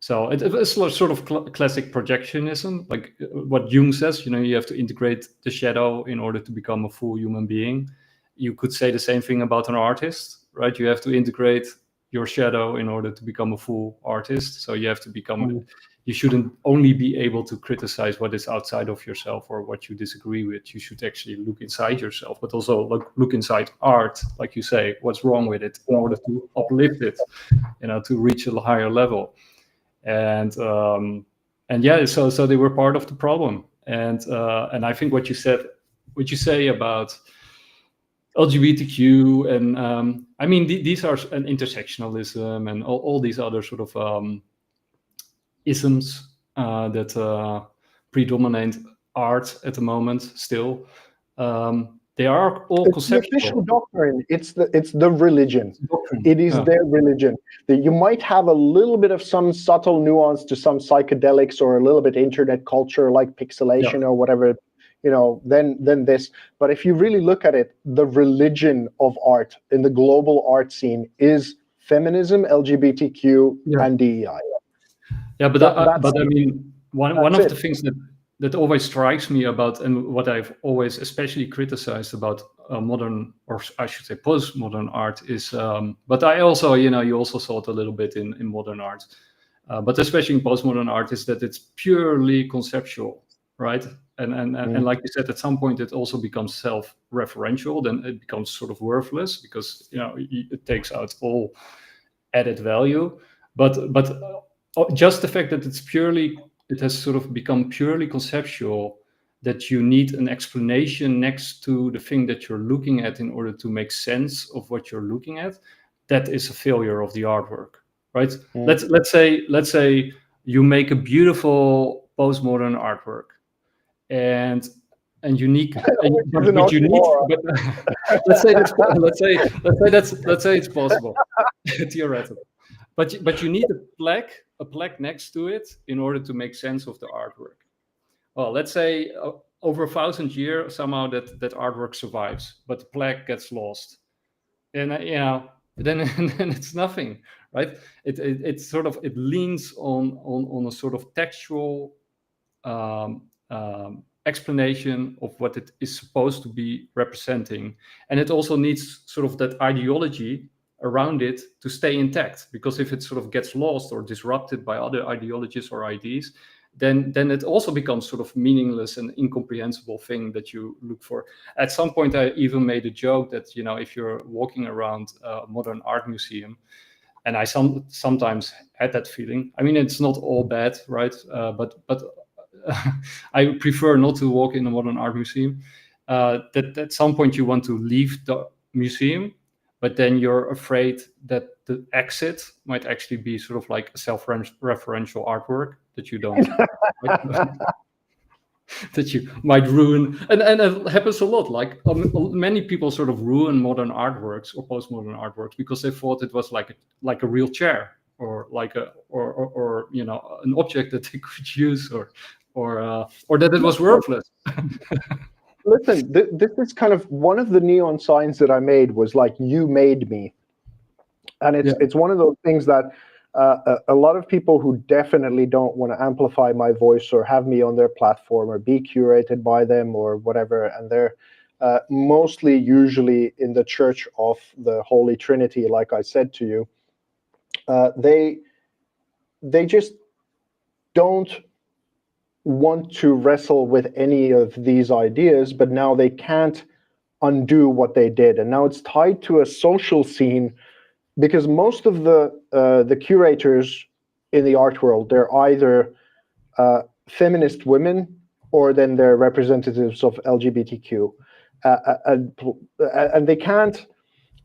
So it's sort of classic projectionism, like what Jung says, you have to integrate the shadow in order to become a full human being. You could say the same thing about an artist, right? You have to integrate your shadow in order to become a full artist. So you have to become, you shouldn't only be able to criticize what is outside of yourself or what you disagree with. You should actually look inside yourself, but also look inside art, like you say, what's wrong with it in order to uplift it, to reach a higher level. And yeah, so they were part of the problem. And I think what you say about LGBTQ and I mean these are an intersectionalism and all these other sort of isms that predominate art at the moment still. They are all conceptual. The official doctrine. It's the religion. It is their religion. You might have a little bit of some subtle nuance to some psychedelics or a little bit internet culture like pixelation or whatever, then this. But if you really look at it, the religion of art in the global art scene is feminism, LGBTQ, and DEI. Yeah, but I mean, one of the things that always strikes me about, and what I've always especially criticized about modern, or I should say postmodern art is, but I also, you also saw it a little bit in modern art, but especially in postmodern art, is that it's purely conceptual, right? And like you said, at some point it also becomes self-referential, then it becomes sort of worthless because, it takes out all added value. But just the fact that it has sort of become purely conceptual, that you need an explanation next to the thing that you're looking at in order to make sense of what you're looking at, that is a failure of the artwork, right? Let's say you make a beautiful postmodern artwork, and unique, but you need. But let's say it's possible, theoretically. But you need a plaque next to it in order to make sense of the artwork. Well, let's say over 1,000 years somehow that artwork survives, but the plaque gets lost, and then it's nothing, right? It sort of leans on a sort of textual explanation of what it is supposed to be representing, and it also needs sort of that ideology around it to stay intact, because if it sort of gets lost or disrupted by other ideologies or ideas, then it also becomes sort of meaningless and incomprehensible thing that you look for. At some point I even made a joke that if you're walking around a modern art museum, and I sometimes had that feeling, I mean, it's not all bad, right? But I prefer not to walk in a modern art museum, that at some point you want to leave the museum, but then you're afraid that the exit might actually be sort of like a self-referential artwork that you don't. that you might ruin, and it happens a lot. Like many people sort of ruin modern artworks or postmodern artworks because they thought it was like a real chair, or like or an object that they could use, or that it was worthless. Listen, this is kind of one of the neon signs that I made was like, "You made me," and it's one of those things that a lot of people who definitely don't want to amplify my voice or have me on their platform or be curated by them or whatever, and they're mostly usually in the Church of the Holy Trinity, like I said to you, they just don't want to wrestle with any of these ideas, but now they can't undo what they did, and now it's tied to a social scene. Because most of the curators in the art world, they're either feminist women or then they're representatives of LGBTQ, and they can't,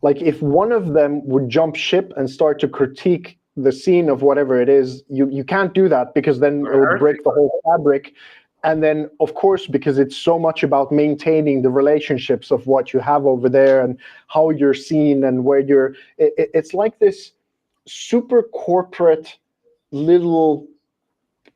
like, if one of them would jump ship and start to critique the scene of whatever it is, you can't do that, because then it will break the whole fabric. And then, of course, because it's so much about maintaining the relationships of what you have over there and how you're seen and where you're, it's like this super corporate little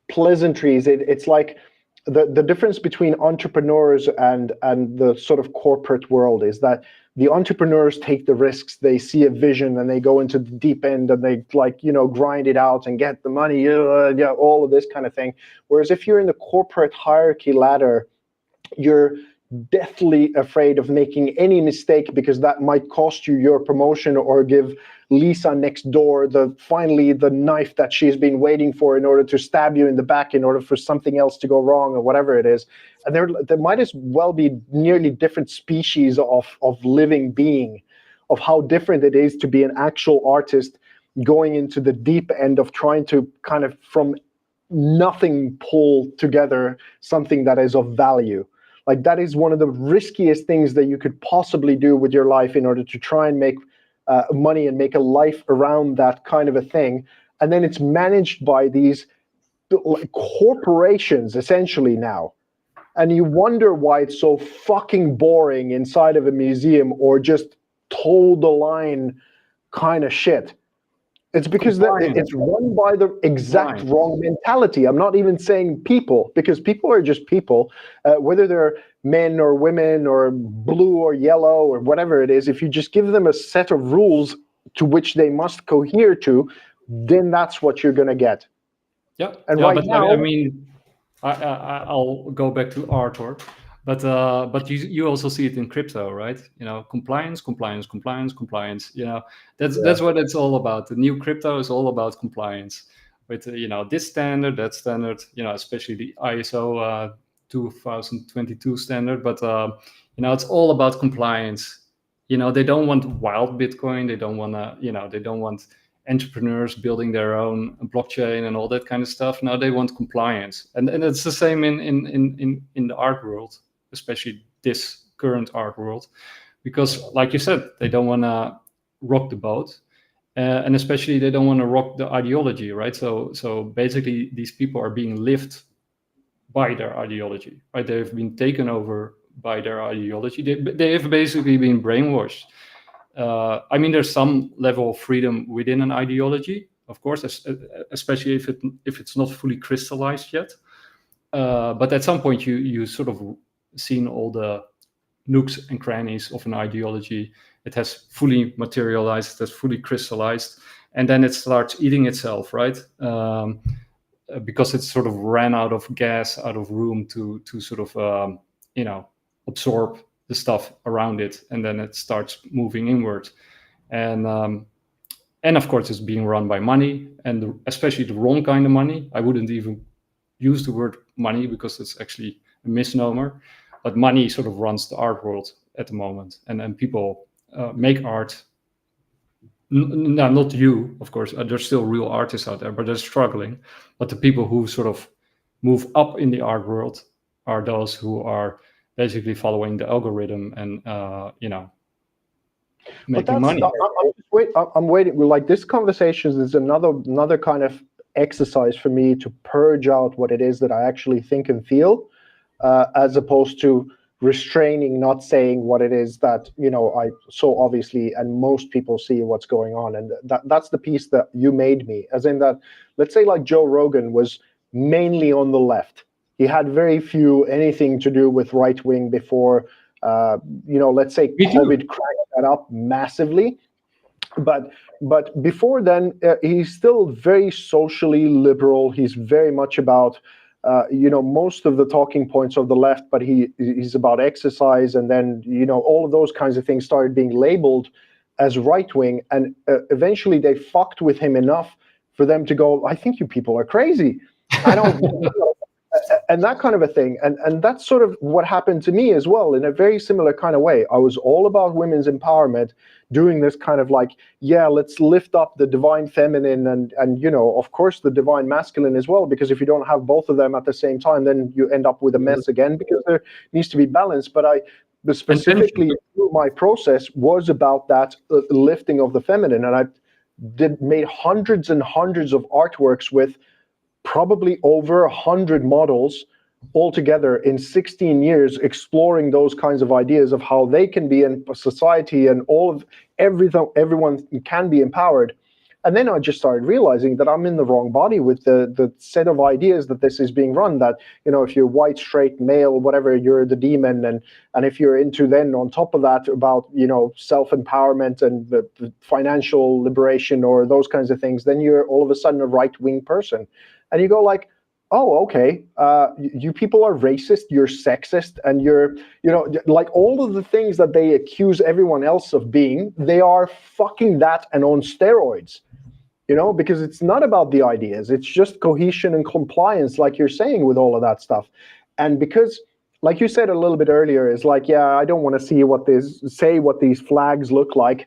pleasantries. It's like the difference between entrepreneurs and the sort of corporate world is that the entrepreneurs take the risks, they see a vision and they go into the deep end and they grind it out and get the money, all of this kind of thing. Whereas if you're in the corporate hierarchy ladder, you're deathly afraid of making any mistake, because that might cost you your promotion or give Lisa next door finally the knife that she's been waiting for in order to stab you in the back in order for something else to go wrong or whatever it is. And there might as well be nearly different species of living being, of how different it is to be an actual artist going into the deep end of trying to kind of from nothing pull together something that is of value. Like, that is one of the riskiest things that you could possibly do with your life in order to try and make money and make a life around that kind of a thing. And then it's managed by these corporations essentially now. And you wonder why it's so fucking boring inside of a museum or just toe the line kind of shit. It's because it's run by the exact wrong mentality. I'm not even saying people, because people are just people, whether they're men or women or blue or yellow or whatever it is. If you just give them a set of rules to which they must cohere to, then that's what you're going to get. Yeah. And right now, I mean, I'll go back to artwork. But you also see it in crypto, right? Compliance. That's what it's all about. The new crypto is all about compliance with this standard, that standard. Especially the ISO 2022 standard. But it's all about compliance. They don't want wild Bitcoin. They don't want to. They don't want entrepreneurs building their own blockchain and all that kind of stuff. Now they want compliance, and it's the same in the art world, especially this current art world, because like you said, they don't want to rock the boat, and especially they don't want to rock the ideology, right? So basically these people are being lived by their ideology, right? They've been taken over by their ideology. They have basically been brainwashed. I mean, there's some level of freedom within an ideology, of course, especially if it's not fully crystallized yet. But at some point, you sort of seen all the nooks and crannies of an ideology. It has fully materialized, it has fully crystallized, and then it starts eating itself, right? Because it sort of ran out of gas, out of room to sort of absorb the stuff around it, and then it starts moving inward, and of course it's being run by money, and especially the wrong kind of money. I wouldn't even use the word money because it's actually a misnomer, but money sort of runs the art world at the moment, and people make art. No, not you, of course. There's still real artists out there, but they're struggling. But the people who sort of move up in the art world are those who are basically following the algorithm and making money. I'm waiting. Like, this conversation is another kind of exercise for me to purge out what it is that I actually think and feel. as opposed to restraining, not saying what it is that I so obviously and most people see what's going on. And that's the piece that you made me, as in that, let's say like Joe Rogan was mainly on the left. He had very few anything to do with right wing before let's say COVID cracked that up massively. But before then, he's still very socially liberal. He's very much about most of the talking points of the left, but he's about exercise, and then all of those kinds of things started being labeled as right wing, and eventually they fucked with him enough for them to go, I think you people are crazy. I don't. And that kind of a thing. And that's sort of what happened to me as well, in a very similar kind of way. I was all about women's empowerment, doing this kind of like, yeah, let's lift up the divine feminine and of course the divine masculine as well, because if you don't have both of them at the same time, then you end up with a mess again, because there needs to be balance. But specifically through my process was about that lifting of the feminine. And I made hundreds and hundreds of artworks with probably over 100 models altogether in 16 years, exploring those kinds of ideas of how they can be in society, and everyone can be empowered. And then I just started realizing that I'm in the wrong body with the set of ideas that this is being run, that if you're white, straight, male, whatever, you're the demon, and if you're into, then on top of that, about self-empowerment and the financial liberation or those kinds of things, then you're all of a sudden a right-wing person. And you go like, oh, okay, you people are racist, you're sexist, and you're, like all of the things that they accuse everyone else of being, they are fucking that and on steroids, because it's not about the ideas, it's just cohesion and compliance, like you're saying, with all of that stuff. And because, like you said a little bit earlier, is like, yeah, I don't want to see what these flags look like,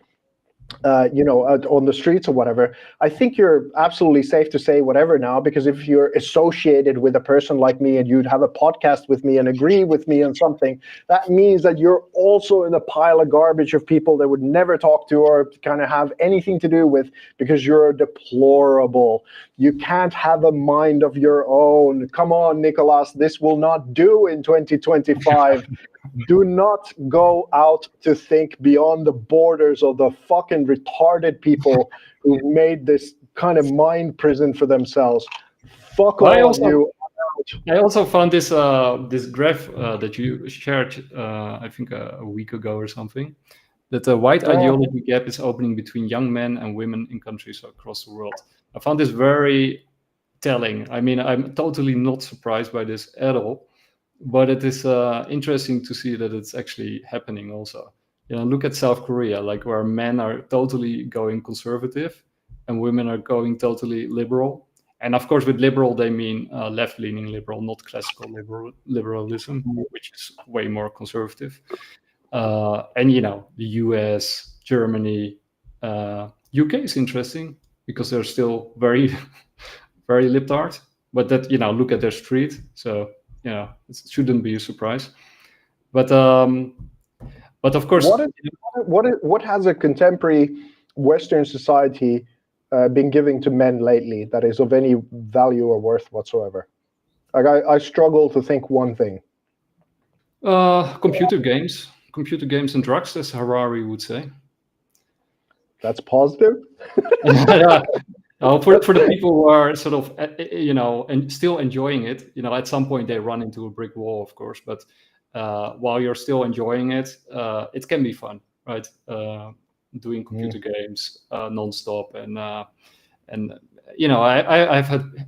on the streets or whatever. I think you're absolutely safe to say whatever now, because if you're associated with a person like me and you'd have a podcast with me and agree with me on something, that means that you're also in a pile of garbage of people that would never talk to or kind of have anything to do with, because you're deplorable. You can't have a mind of your own. Come on, Nicholas, this will not do in 2025. Do not go out to think beyond the borders of the fucking retarded people who made this kind of mind prison for themselves. Fuck all of you. I also found this graph that you shared, I think a week ago or something, that the white ideology gap is opening between young men and women in countries across the world. I found this very telling. I mean, I'm totally not surprised by this at all. But it is interesting to see that it's actually happening also. Look at South Korea, like where men are totally going conservative and women are going totally liberal. And of course, with liberal, they mean left-leaning liberal, not classical liberalism, which is way more conservative. And, the US, Germany, UK is interesting because they're still very, very libtard. But that, look at their street. So, it shouldn't be a surprise, but of course, what has a contemporary Western society been giving to men lately that is of any value or worth whatsoever? Like I struggle to think one thing. Computer games and drugs, as Harari would say. That's positive. Yeah. For the people who are sort of, and still enjoying it, at some point they run into a brick wall, of course. But while you're still enjoying it, it can be fun, right? Doing computer games nonstop, and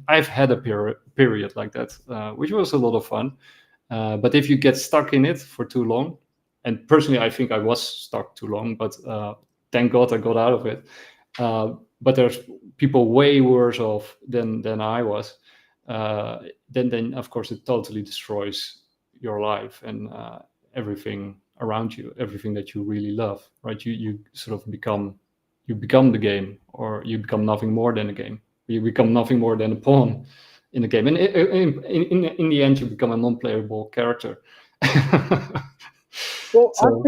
I've had a period like that, which was a lot of fun. But if you get stuck in it for too long, and personally I think I was stuck too long, but thank God I got out of it. But there's people way worse off than I was. Then of course it totally destroys your life and everything around you, everything that you really love, right? You sort of become the game, or you become nothing more than a game. You become nothing more than a pawn in the game, and in the end you become a non-playable character. Well, so,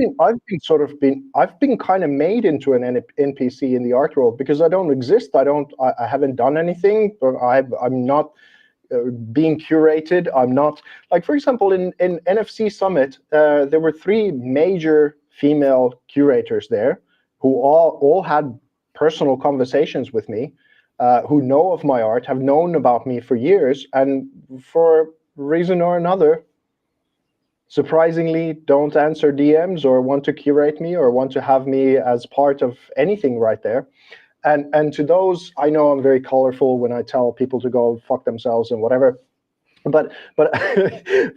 I've been kind of made into an NPC in the art world because I don't exist. I haven't done anything, but I'm not being curated. I'm not, like, for example, in NFC Summit, there were 3 major female curators there who all had personal conversations with me, who know of my art, have known about me for years, and for a reason or another, surprisingly, don't answer DMs or want to curate me or want to have me as part of anything right there. And to those, I know I'm very colorful when I tell people to go fuck themselves and whatever, but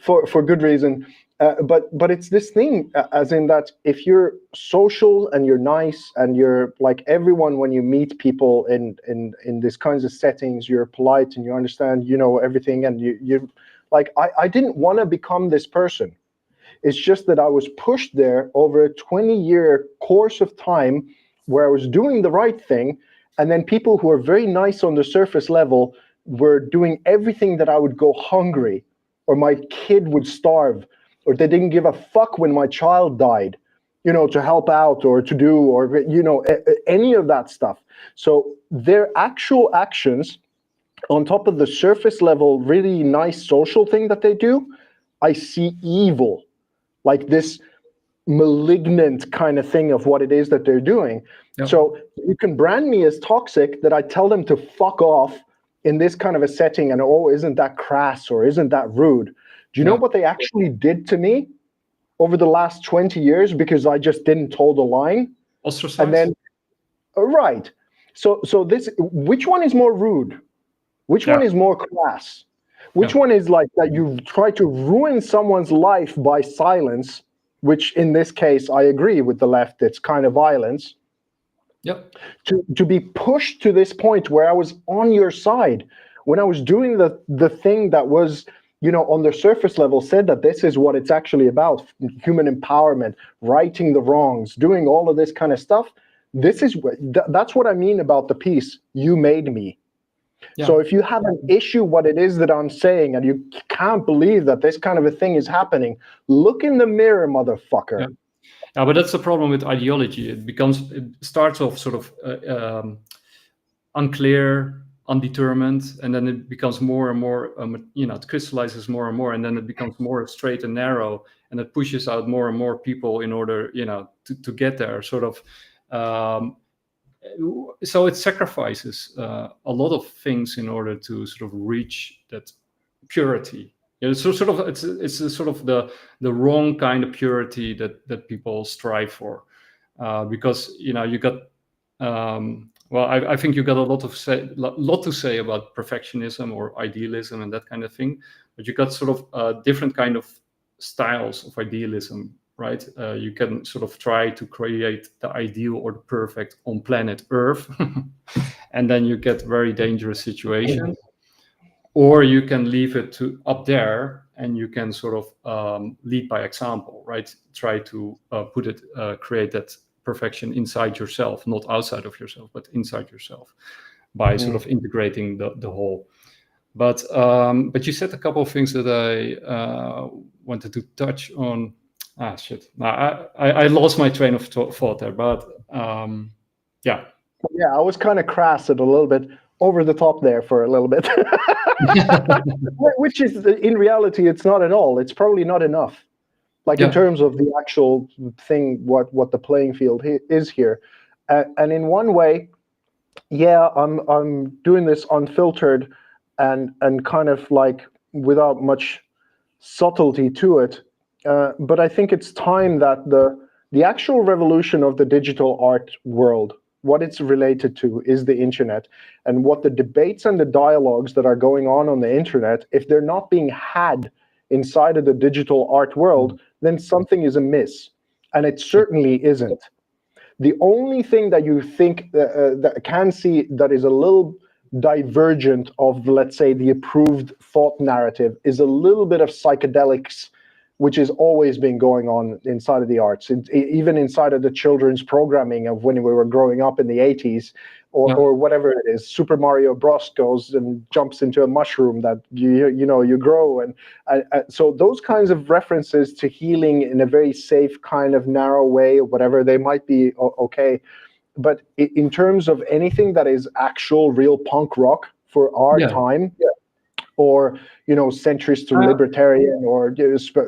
for good reason. But it's this thing, as in that if you're social and you're nice and you're like everyone, when you meet people in these kinds of settings, you're polite and you understand, you know, everything, and you like, I didn't want to become this person. It's just that I was pushed there over a 20-year course of time where I was doing the right thing, and then people who are very nice on the surface level were doing everything that I would go hungry, or my kid would starve, or they didn't give a fuck when my child died, you know, to help out or to do, or, you know, any of that stuff. So their actual actions, on top of the surface level, really nice social thing that they do, I see evil, like this malignant kind of thing of what it is that they're doing. Yep. So you can brand me as toxic, that I tell them to fuck off in this kind of a setting, and oh, isn't that crass or isn't that rude? Do you know what they actually did to me over the last 20 years because I just didn't toe the line? Ostracized. And then, right. So this, which one is more rude? Which one is more crass? Which one is like that you try to ruin someone's life by silence, which in this case, I agree with the left, it's kind of violence. Yep. To be pushed to this point where I was on your side, when I was doing the thing that was, you know, on the surface level said that this is what it's actually about, human empowerment, righting the wrongs, doing all of this kind of stuff. This is that's what I mean about the piece, You Made Me. Yeah. So if you have an issue what it is that I'm saying, and you can't believe that this kind of a thing is happening, look in the mirror, motherfucker. Yeah. Yeah, but that's the problem with ideology. It starts off sort of unclear, undetermined, and then it becomes more and more, you know, it crystallizes more and more, and then it becomes more straight and narrow, and it pushes out more and more people in order, you know, to get there. Sort of. So it sacrifices a lot of things in order to sort of reach that purity. Yeah, so sort of it's a sort of the wrong kind of purity that people strive for, because, you know, you got well, I think you got a lot to say about perfectionism or idealism and that kind of thing, but you got sort of different kind of styles of idealism, right? You can sort of try to create the ideal or the perfect on planet Earth, and then you get very dangerous situations. Or you can leave it to up there, and you can sort of lead by example, right? Try to create that perfection inside yourself, not outside of yourself, but inside yourself, by sort of integrating the whole. But you said a couple of things that I wanted to touch on. Shit! I lost my train of thought there, but yeah. Yeah, I was kind of crass and a little bit over the top there for a little bit. Which is, in reality, it's not at all. It's probably not enough. Like in terms of the actual thing, what the playing field is here. And in one way, yeah, I'm doing this unfiltered and kind of like without much subtlety to it. But I think it's time that the actual revolution of the digital art world, what it's related to, is the internet, and what the debates and the dialogues that are going on the internet, if they're not being had inside of the digital art world, then something is amiss, and it certainly isn't. The only thing that you think that can see that is a little divergent of, let's say, the approved thought narrative is a little bit of psychedelics, which has always been going on inside of the arts, even inside of the children's programming of when we were growing up in the 80s, or whatever it is. Super Mario Bros. Goes and jumps into a mushroom that you grow, and so those kinds of references to healing in a very safe kind of narrow way, or whatever, they might be okay. But in terms of anything that is actual real punk rock for our time, or centrist to libertarian, or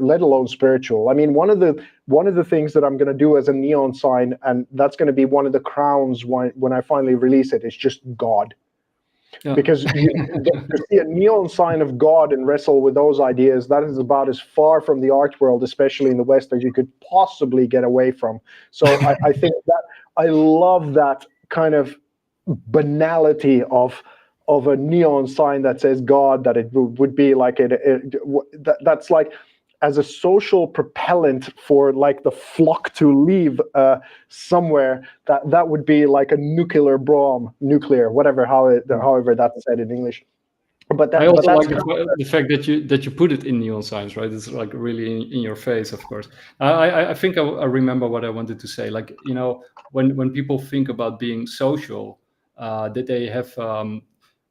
let alone spiritual. I mean, one of the things that I'm going to do as a neon sign, and that's going to be one of the crowns when I finally release it, is just God. Yeah. Because to see a neon sign of God and wrestle with those ideas, that is about as far from the art world, especially in the West, as you could possibly get away from. So I think that I love that kind of banality of a neon sign that says God, that it would be like that's like, as a social propellant for like the flock to leave somewhere, that would be like a nuclear bomb, however that's said in English. But I also that's like the fact that you put it in neon signs, right? It's like really in your face, of course. I think I remember what I wanted to say. Like, when people think about being social, that they have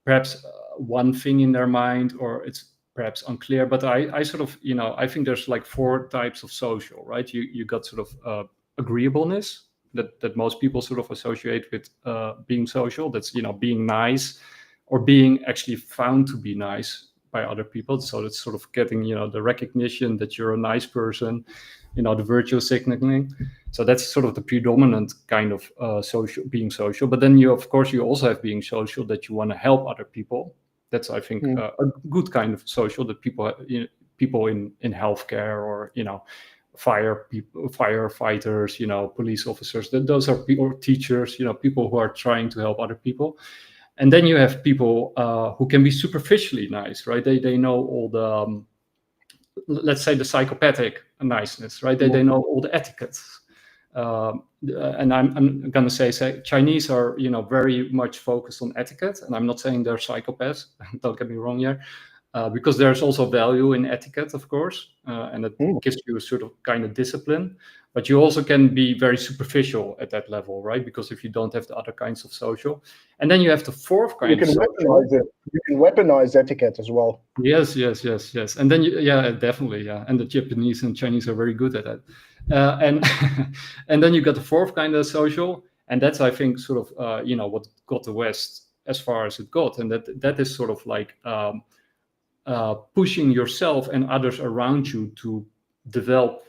perhaps one thing in their mind, or it's perhaps unclear. But I sort of, I think there's like 4 types of social, right? You got sort of agreeableness that most people sort of associate with being social. That's being nice, or being actually found to be nice by other people. So it's sort of getting, the recognition that you're a nice person, the virtue signaling. So that's sort of the predominant kind of being social. But then of course, you also have being social that you want to help other people. That's, I think, a good kind of social, that people in healthcare, or firefighters, police officers. Those are people, or teachers, people who are trying to help other people. And then you have people who can be superficially nice, right? They know all the, let's say, the psychopathic niceness, right? They know all the etiquettes. And I'm going to say Chinese are, very much focused on etiquette. And I'm not saying they're psychopaths, don't get me wrong here. Because there's also value in etiquette, of course, and it gives you a sort of kind of discipline. But you also can be very superficial at that level, right? Because if you don't have the other kinds of social, and then you have the 4th kind. You can weaponize it. You can weaponize etiquette as well. Yes. And then definitely, yeah. And the Japanese and Chinese are very good at that. And and then you got the 4th kind of social, and that's, I think, sort of what got the West as far as it got, and that is sort of like pushing yourself and others around you to develop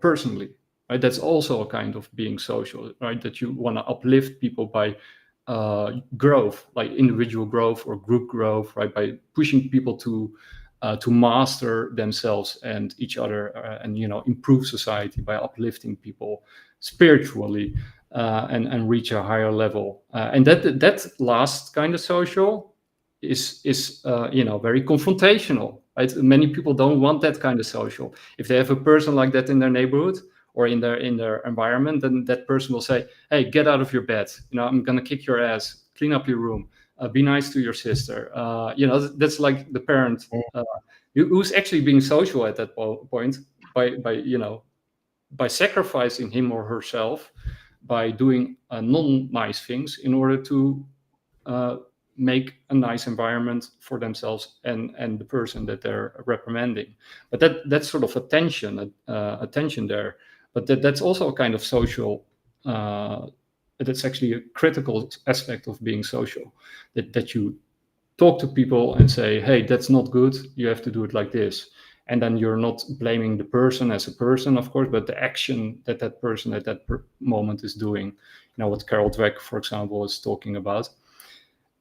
personally, right? That's also a kind of being social, right? That you want to uplift people by growth, like individual growth or group growth, right? By pushing people to master themselves and each other, and improve society by uplifting people spiritually, and reach a higher level. And that last kind of social is very confrontational, right? Many people don't want that kind of social. If they have a person like that in their neighborhood or in their environment, then that person will say, hey, get out of your bed, I'm gonna kick your ass, clean up your room, be nice to your sister. That's like the parent who's actually being social at that point, by sacrificing him or herself, by doing non-nice things in order to make a nice environment for themselves and the person that they're reprimanding. But that's sort of a tension there. But that's also a kind of social. That's actually a critical aspect of being social. That you talk to people and say, hey, that's not good. You have to do it like this. And then you're not blaming the person as a person, of course, but the action that person at that moment is doing. What Carol Dweck, for example, is talking about.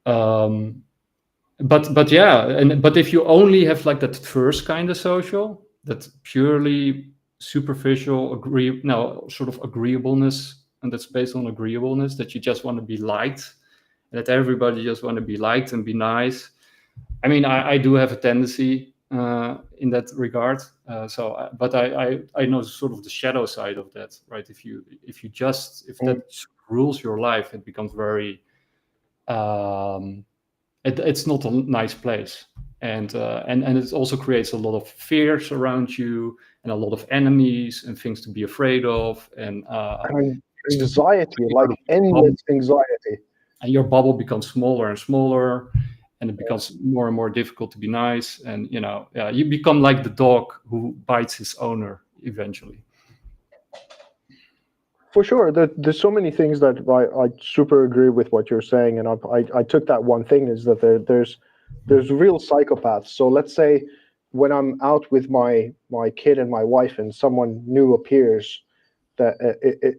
But if you only have like that first kind of social, that purely superficial sort of agreeableness, and that's based on agreeableness, that you just want to be liked, that everybody just want to be liked and be nice. I mean, I do have a tendency in that regard. But I know sort of the shadow side of that, right? If that rules your life, it becomes very. It's not a nice place, and it also creates a lot of fears around you, and a lot of enemies and things to be afraid of, and anxiety, like endless anxiety. And your bubble becomes smaller and smaller, and it becomes more and more difficult to be nice, and you become like the dog who bites his owner eventually. For sure, there's so many things that I super agree with what you're saying, and I took that one thing is that There's real psychopaths. So let's say when I'm out with my kid and my wife, and someone new appears, that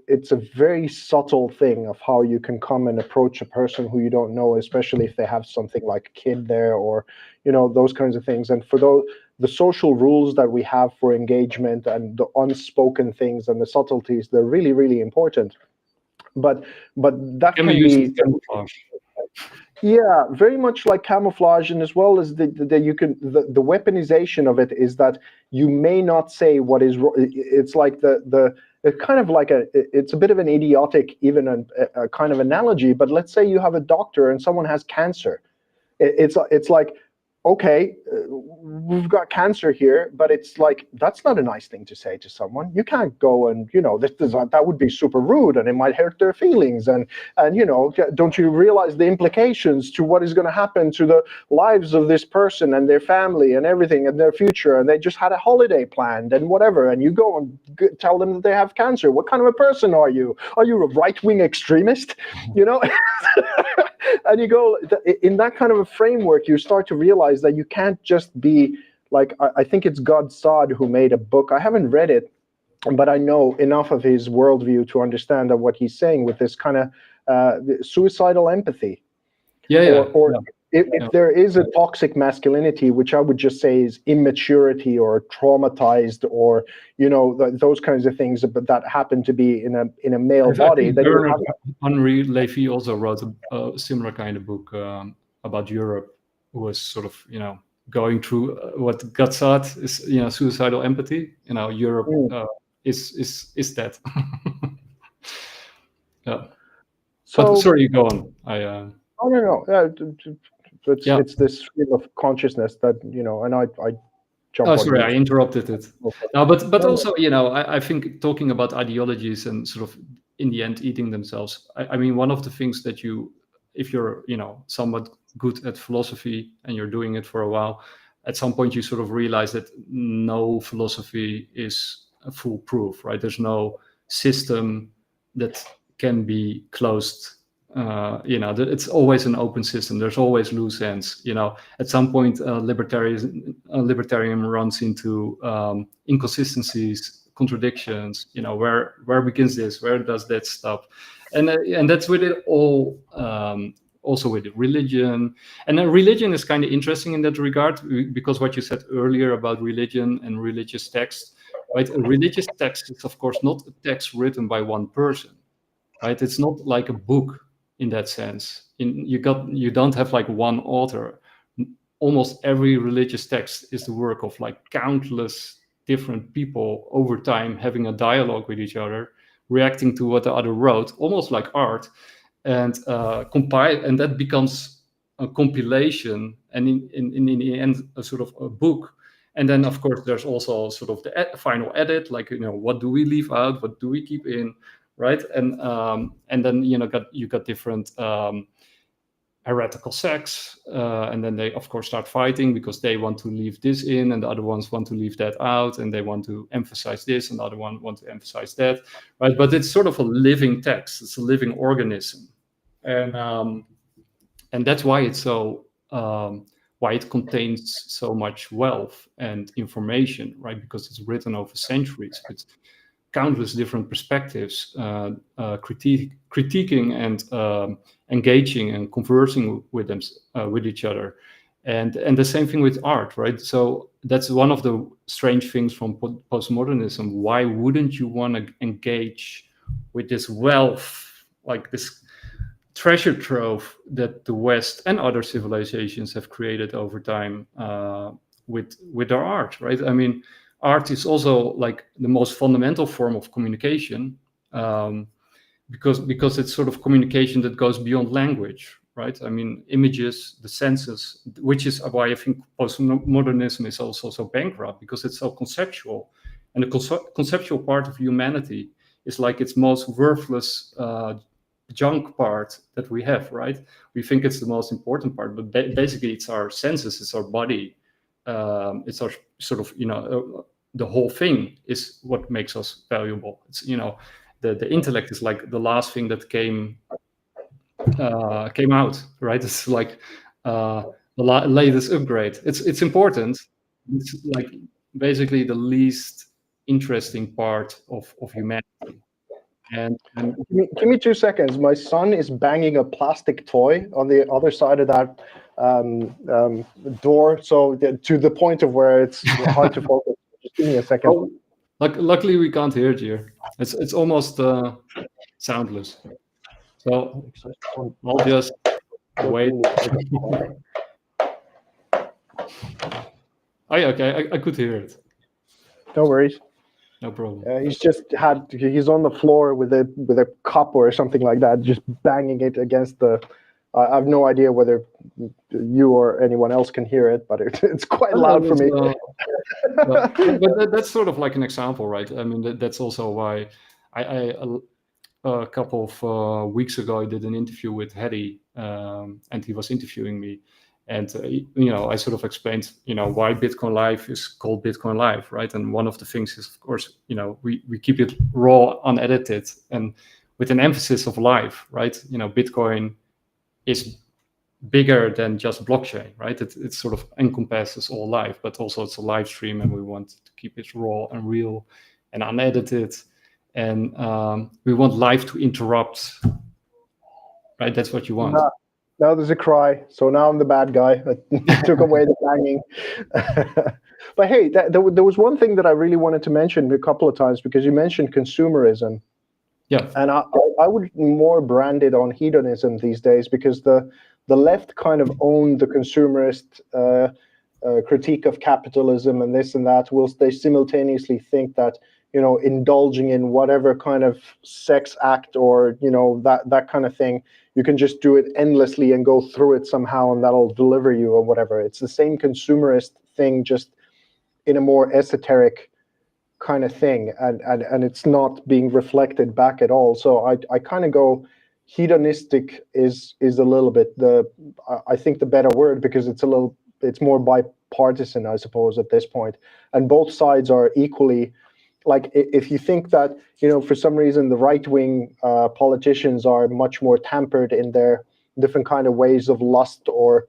it's a very subtle thing of how you can come and approach a person who you don't know, especially if they have something like a kid there, or those kinds of things. And for the social rules that we have for engagement and the unspoken things and the subtleties, they're really, really important. But that Can can we use be it camouflage? yeah, very much like camouflage, and as well as the weaponization of it is that you may not say what is. It's like it's kind of like it's a bit of an idiotic, even a kind of analogy. But let's say you have a doctor and someone has cancer. It's like, okay, we've got cancer here, but it's like, that's not a nice thing to say to someone. You can't go and, that would be super rude, and it might hurt their feelings. And don't you realize the implications to what is going to happen to the lives of this person and their family and everything and their future? And they just had a holiday planned and whatever. And you go and tell them that they have cancer. What kind of a person are you? Are you a right-wing extremist? And you go, in that kind of a framework, you start to realize that you can't just be like, I think it's God Saad who made a book. I haven't read it, but I know enough of his worldview to understand that what he's saying with this kind of suicidal empathy. Or if there is a toxic masculinity, which I would just say is immaturity or traumatized, or those kinds of things that happen to be in a male body. Then Henri Levy also wrote a similar kind of book about Europe, who was sort of going through what Gatsat is, suicidal empathy. Europe is that. Yeah. So, but sorry, go on. Oh no. It's this stream of consciousness that and I jump. Oh, sorry, I interrupted it. No, but also I think talking about ideologies and sort of in the end eating themselves. I mean, one of the things that if you're somewhat good at philosophy and you're doing it for a while, at some point you sort of realize that no philosophy is foolproof, right? There's no system that can be closed. It's always an open system. There's always loose ends. At some point, a libertarian runs into inconsistencies, contradictions. Where begins this? Where does that stop? And that's with it all. Also with religion, and then religion is kind of interesting in that regard, because what you said earlier about religion and religious text, right? A religious text is of course not a text written by one person, right? It's not like a book in that sense. You don't have like one author. Almost every religious text is the work of like countless different people over time having a dialogue with each other, reacting to what the other wrote, almost like art, and compile, and that becomes a compilation, and in the end a sort of a book. And then of course there's also sort of the final edit, like what do we leave out, what do we keep in, right? And then you got different heretical sects, and then they of course start fighting because they want to leave this in and the other ones want to leave that out, and they want to emphasize this and the other one want to emphasize that, right? But it's sort of a living text, it's a living organism, and that's why it's so why it contains so much wealth and information, right? Because it's written over centuries with countless different perspectives, critiquing and engaging and conversing with them, with each other, and the same thing with art, right? So that's one of the strange things from postmodernism. Why wouldn't you want to engage with this wealth, like this treasure trove that the West and other civilizations have created over time with their art, right? I mean, art is also like the most fundamental form of communication, because it's sort of communication that goes beyond language, right? I mean, images, the senses, which is why I think postmodernism is also so bankrupt, because it's so conceptual, and the conceptual part of humanity is like its most worthless junk part that we have, right? We think it's the most important part, but basically it's our senses, it's our body, it's our sort of the whole thing is what makes us valuable. It's the intellect is like the last thing that came out, right? It's like the latest upgrade. It's important. It's like basically the least interesting part of humanity. And Give me 2 seconds. My son is banging a plastic toy on the other side of that door, so to the point of where it's hard to focus. Just give me a second. oh, luckily we can't hear it here. It's almost soundless. So I'll just wait. Oh yeah, okay, I could hear it. No worries. No problem. He's on the floor with a cup or something like that, just banging it against the. I have no idea whether you or anyone else can hear it, but it's quite loud for me. But that's sort of like an example, right? I mean, that's also why I a couple of weeks ago I did an interview with Hedy, and he was interviewing me. And I sort of explained, why Bitcoin Live is called Bitcoin Live, right? And one of the things is, of course, we keep it raw, unedited, and with an emphasis of live, right? Bitcoin is bigger than just blockchain, right? It sort of encompasses all live, but also it's a live stream, and we want to keep it raw and real and unedited, and we want live to interrupt, right? That's what you want. Now there's a cry, so now I'm the bad guy. I took away the banging. But hey, there was one thing that I really wanted to mention a couple of times, because you mentioned consumerism. Yeah. And I would more brand it on hedonism these days, because the left kind of own the consumerist critique of capitalism and this and that, whilst they simultaneously think that indulging in whatever kind of sex act or that kind of thing, you can just do it endlessly and go through it somehow, and that'll deliver you or whatever. It's the same consumerist thing, just in a more esoteric kind of thing, and it's not being reflected back at all. So I kind of go, hedonistic is a little bit I think the better word, because it's more bipartisan, I suppose, at this point, and both sides are equally. Like, if you think that, for some reason the right-wing politicians are much more tampered in their different kind of ways of lust or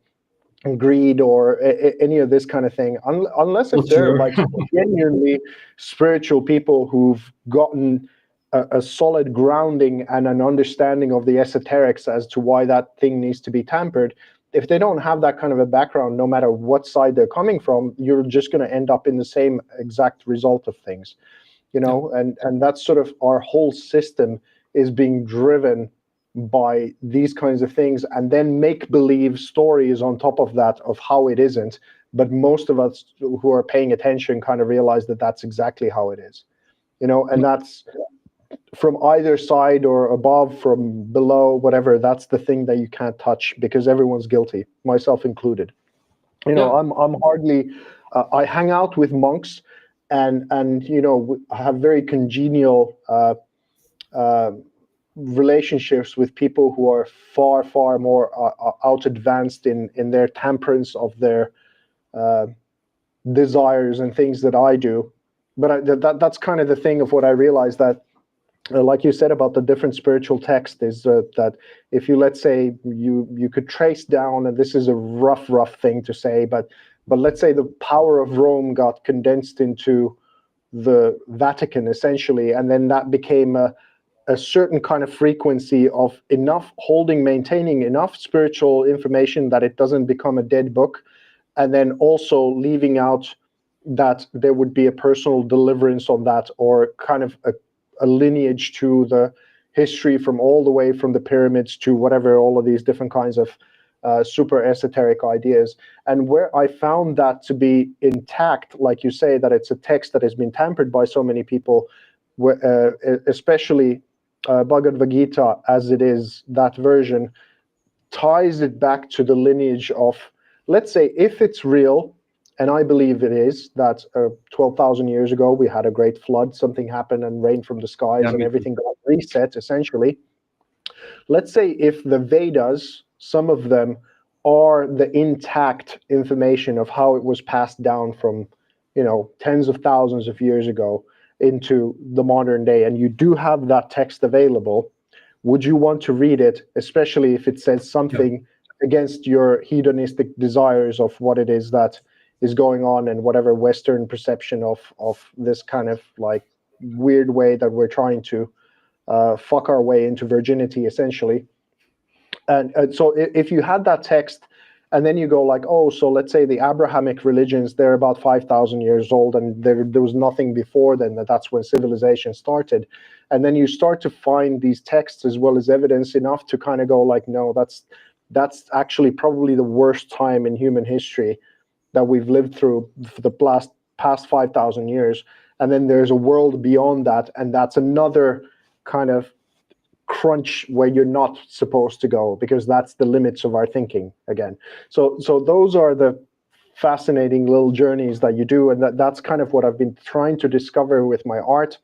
greed or any of this kind of thing, unless if they're like genuinely spiritual people who've gotten a solid grounding and an understanding of the esoterics as to why that thing needs to be tampered. If they don't have that kind of a background, no matter what side they're coming from, you're just going to end up in the same exact result of things. And that's sort of our whole system is being driven by these kinds of things, and then make-believe stories on top of that of how it isn't. But most of us who are paying attention kind of realize that that's exactly how it is, and that's from either side or above, from below, whatever. That's the thing that you can't touch, because everyone's guilty, myself included. I'm hardly, I hang out with monks, and have very congenial relationships with people who are far more out advanced in their temperance of their desires and things that I do. But that's kind of the thing of what I realized, that like you said about the different spiritual text, is that if you, let's say, you could trace down, and this is a rough thing to say, but let's say the power of Rome got condensed into the Vatican, essentially, and then that became a certain kind of frequency of maintaining enough spiritual information that it doesn't become a dead book, and then also leaving out that there would be a personal deliverance on that, or kind of a lineage to the history from all the way from the pyramids to whatever, all of these different kinds of super esoteric ideas. And where I found that to be intact, like you say, that it's a text that has been tampered by so many people, especially Bhagavad Gita, as it is, that version ties it back to the lineage of, let's say, if it's real, and I believe it is, that 12,000 years ago we had a great flood, something happened and rained from the skies, and everything got reset, essentially. Let's say if the Vedas, some of them, are the intact information of how it was passed down from, tens of thousands of years ago into the modern day, and you do have that text available, would you want to read it, especially if it says something against your hedonistic desires of what it is that is going on, and whatever Western perception of this kind of like weird way that we're trying to fuck our way into virginity, essentially. And so if you had that text, and then you go like, oh, so let's say the Abrahamic religions, they're about 5,000 years old, and there was nothing before then, that's when civilization started. And then you start to find these texts as well as evidence enough to kind of go like, no, that's actually probably the worst time in human history that we've lived through for the past 5,000 years. And then there's a world beyond that, and that's another kind of crunch where you're not supposed to go, because that's the limits of our thinking again. So those are the fascinating little journeys that you do, and that's kind of what I've been trying to discover with my art.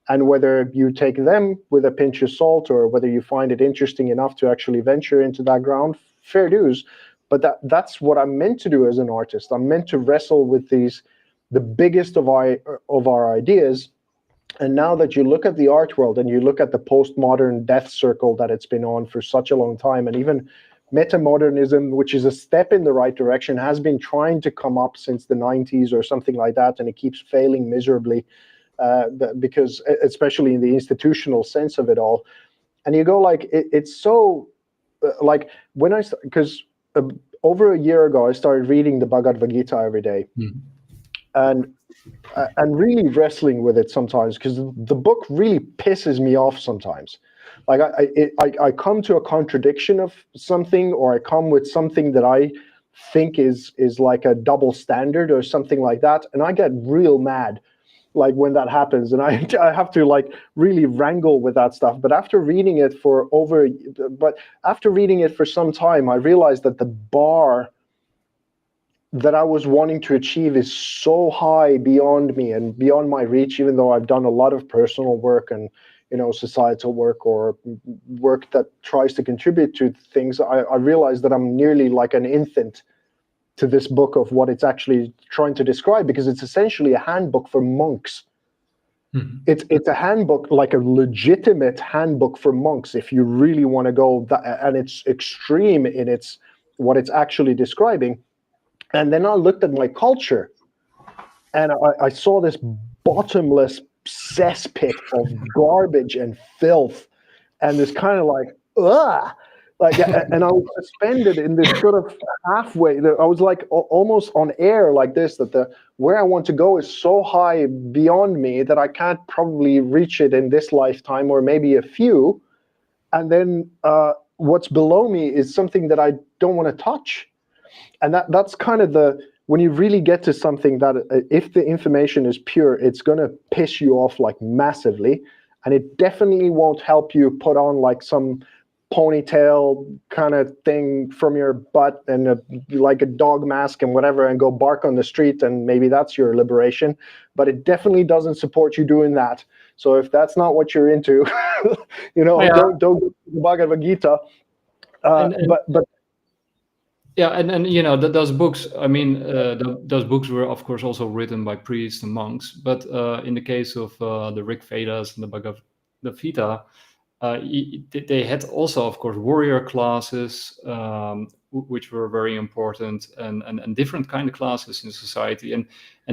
And whether you take them with a pinch of salt, or whether you find it interesting enough to actually venture into that ground, fair dues. But that's what I'm meant to do as an artist. I'm meant to wrestle with the biggest of our ideas. And now that you look at the art world, and you look at the postmodern death circle that it's been on for such a long time, and even metamodernism, which is a step in the right direction, has been trying to come up since the 90s or something like that, and it keeps failing miserably, because especially in the institutional sense of it all. And you go like, it's so like when because over a year ago, I started reading the Bhagavad Gita every day. And really wrestling with it sometimes, because the book really pisses me off sometimes. Like I come to a contradiction of something, or I come with something that I think is like a double standard or something like that, and I get real mad like when that happens, and I have to like really wrangle with that stuff. But after reading it for some time, I realized that the bar that I was wanting to achieve is so high beyond me and beyond my reach, even though I've done a lot of personal work and, societal work, or work that tries to contribute to things. I realized that I'm nearly like an infant to this book of what it's actually trying to describe, because it's essentially a handbook for monks. It's a handbook, like a legitimate handbook for monks, if you really want to go that, and it's extreme in what it's actually describing. And then I looked at my culture, and I saw this bottomless cesspit of garbage and filth, and this kind of like, ugh, like, and I was suspended in this sort of halfway. I was like almost on air like this, that where I want to go is so high beyond me that I can't probably reach it in this lifetime, or maybe a few. And then what's below me is something that I don't want to touch. And that's kind of when you really get to something that if the information is pure, it's going to piss you off like massively. And it definitely won't help you put on like some ponytail kind of thing from your butt and like a dog mask and whatever, and go bark on the street, and maybe that's your liberation. But it definitely doesn't support you doing that. So if that's not what you're into, don't go to the Bhagavad Gita. But yeah, and those books. I mean, those books were, of course, also written by priests and monks. But in the case of the Rig Vedas and the Bhagavad Gita, they had also, of course, warrior classes, which were very important, and different kind of classes in society. And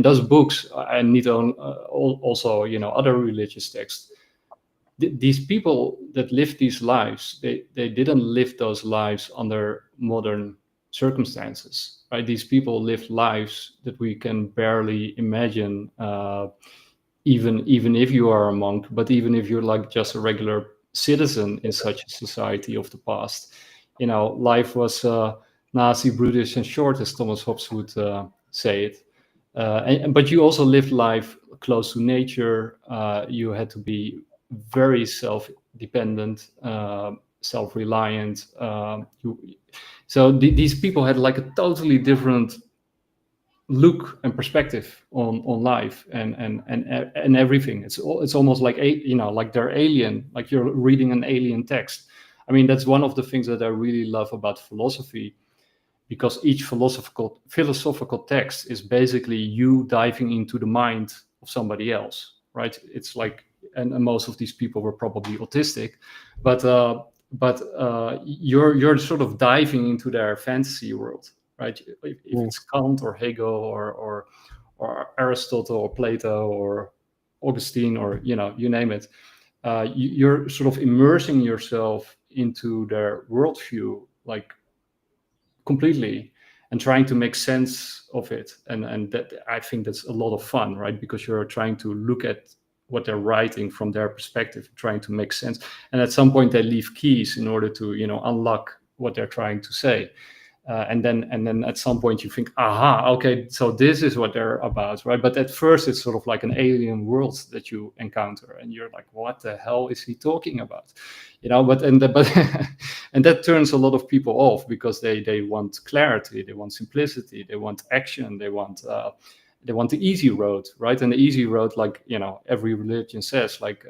those books, and need also other religious texts. These people that lived these lives, they didn't live those lives under modern circumstances, right? These people lived lives that we can barely imagine, even if you are a monk, but even if you're like just a regular citizen in such a society of the past. Life was nasty, brutish, and short, as Thomas Hobbes would say it. But you also lived life close to nature. You had to be very self-dependent, self-reliant. So these people had like a totally different look and perspective on life and everything. It's almost like like they're alien, like you're reading an alien text. I mean, that's one of the things that I really love about philosophy, because each philosophical text is basically you diving into the mind of somebody else, right? It's like, and most of these people were probably autistic, but you're sort of diving into their fantasy world, right? If it's Kant or Hegel or Aristotle or Plato or Augustine or you name it, you're sort of immersing yourself into their worldview, like completely, and trying to make sense of it. And that, I think that's a lot of fun, right? Because you're trying to look at what they're writing from their perspective, trying to make sense. And at some point they leave keys in order to, unlock what they're trying to say. And then at some point you think, aha, okay, so this is what they're about, right? But at first it's sort of like an alien world that you encounter, and you're like, what the hell is he talking about? But and that turns a lot of people off, because they want clarity, they want simplicity, they want action, they want the easy road, right? And the easy road, like every religion says, like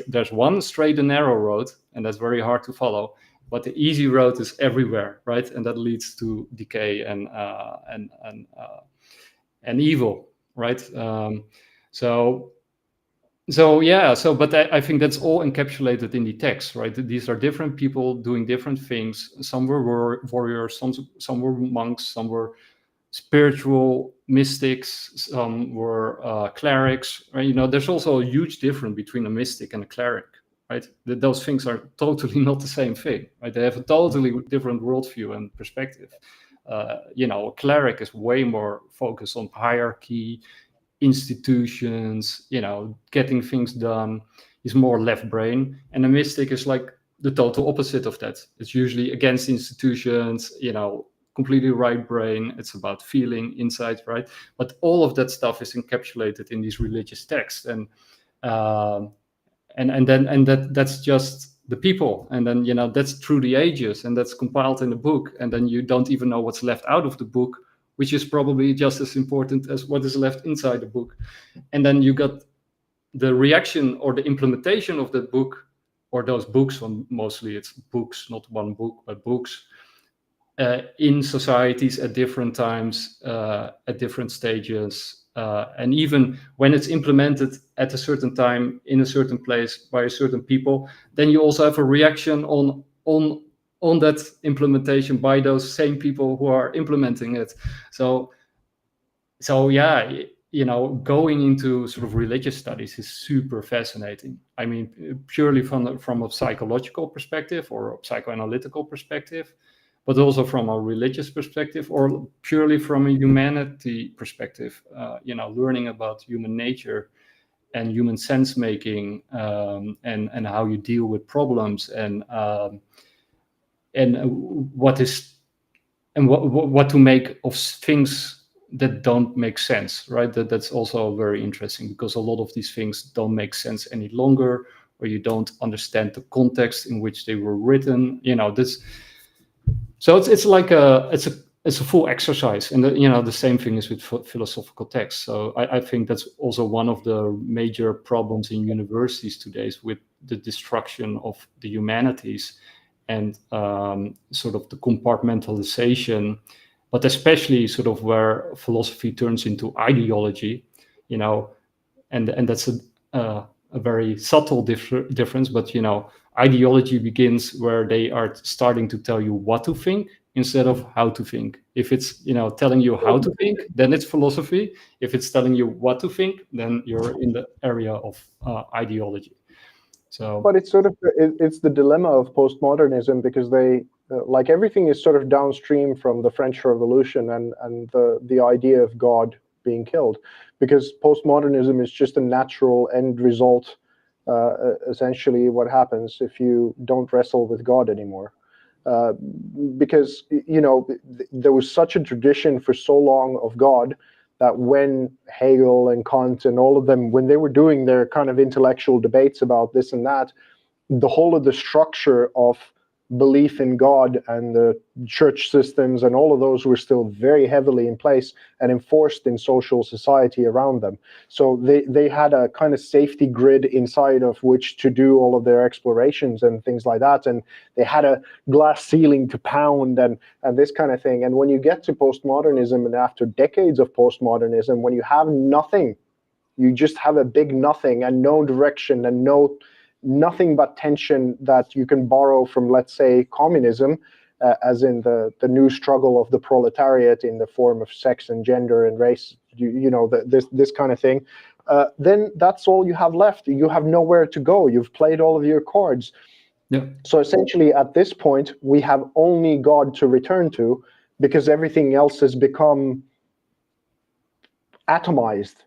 there's one straight and narrow road, and that's very hard to follow. But the easy road is everywhere, right? And that leads to decay and evil, right? But I think that's all encapsulated in the text, right? These are different people doing different things. Some were warriors, some were monks, some were spiritual mystics, some were clerics, right? There's also a huge difference between a mystic and a cleric. Right? Those things are totally not the same thing, right? They have a totally different worldview and perspective. A cleric is way more focused on hierarchy, institutions, getting things done. He's more left brain, and a mystic is like the total opposite of that. It's usually against institutions, completely right brain. It's about feeling, insight, right? But all of that stuff is encapsulated in these religious texts, and that's just the people, and then that's through the ages, and that's compiled in the book, and then you don't even know what's left out of the book, which is probably just as important as what is left inside the book. And then you got the reaction or the implementation of that book, or those books, mostly it's books, not one book but books, in societies at different times, at different stages. And even when it's implemented at a certain time in a certain place by a certain people, then you also have a reaction on that implementation by those same people who are implementing it. So yeah, going into sort of religious studies is super fascinating. I mean, purely from a psychological perspective or a psychoanalytical perspective, but also from a religious perspective, or purely from a humanity perspective, learning about human nature and human sense making, and how you deal with problems, and what to make of things that don't make sense, right? That's also very interesting, because a lot of these things don't make sense any longer, or you don't understand the context in which they were written. So it's like it's a full exercise, and the same thing is with philosophical texts. So I think that's also one of the major problems in universities today, is with the destruction of the humanities, and sort of the compartmentalization, but especially sort of where philosophy turns into ideology, and that's a very subtle difference, but ideology begins where they are starting to tell you what to think instead of how to think. If it's telling you how to think, then it's philosophy. If it's telling you what to think, then you're in the area of ideology. So, but it's sort of it's the dilemma of postmodernism, because they like everything is sort of downstream from the French Revolution and the idea of God being killed, because postmodernism is just a natural end result. Essentially what happens if you don't wrestle with God anymore, because there was such a tradition for so long of God, that when Hegel and Kant and all of them, when they were doing their kind of intellectual debates about this and that, the whole of the structure of belief in God and the church systems and all of those were still very heavily in place and enforced in social society around them. So they had a kind of safety grid inside of which to do all of their explorations and things like that. And they had a glass ceiling to pound and this kind of thing. And when you get to postmodernism, and after decades of postmodernism, when you have nothing, you just have a big nothing and no direction and no nothing but tension that you can borrow from, let's say, communism, as in the new struggle of the proletariat in the form of sex and gender and race, this kind of thing, then that's all you have left. You have nowhere to go. You've played all of your cards. Yeah. So essentially, at this point, we have only God to return to, because everything else has become atomized.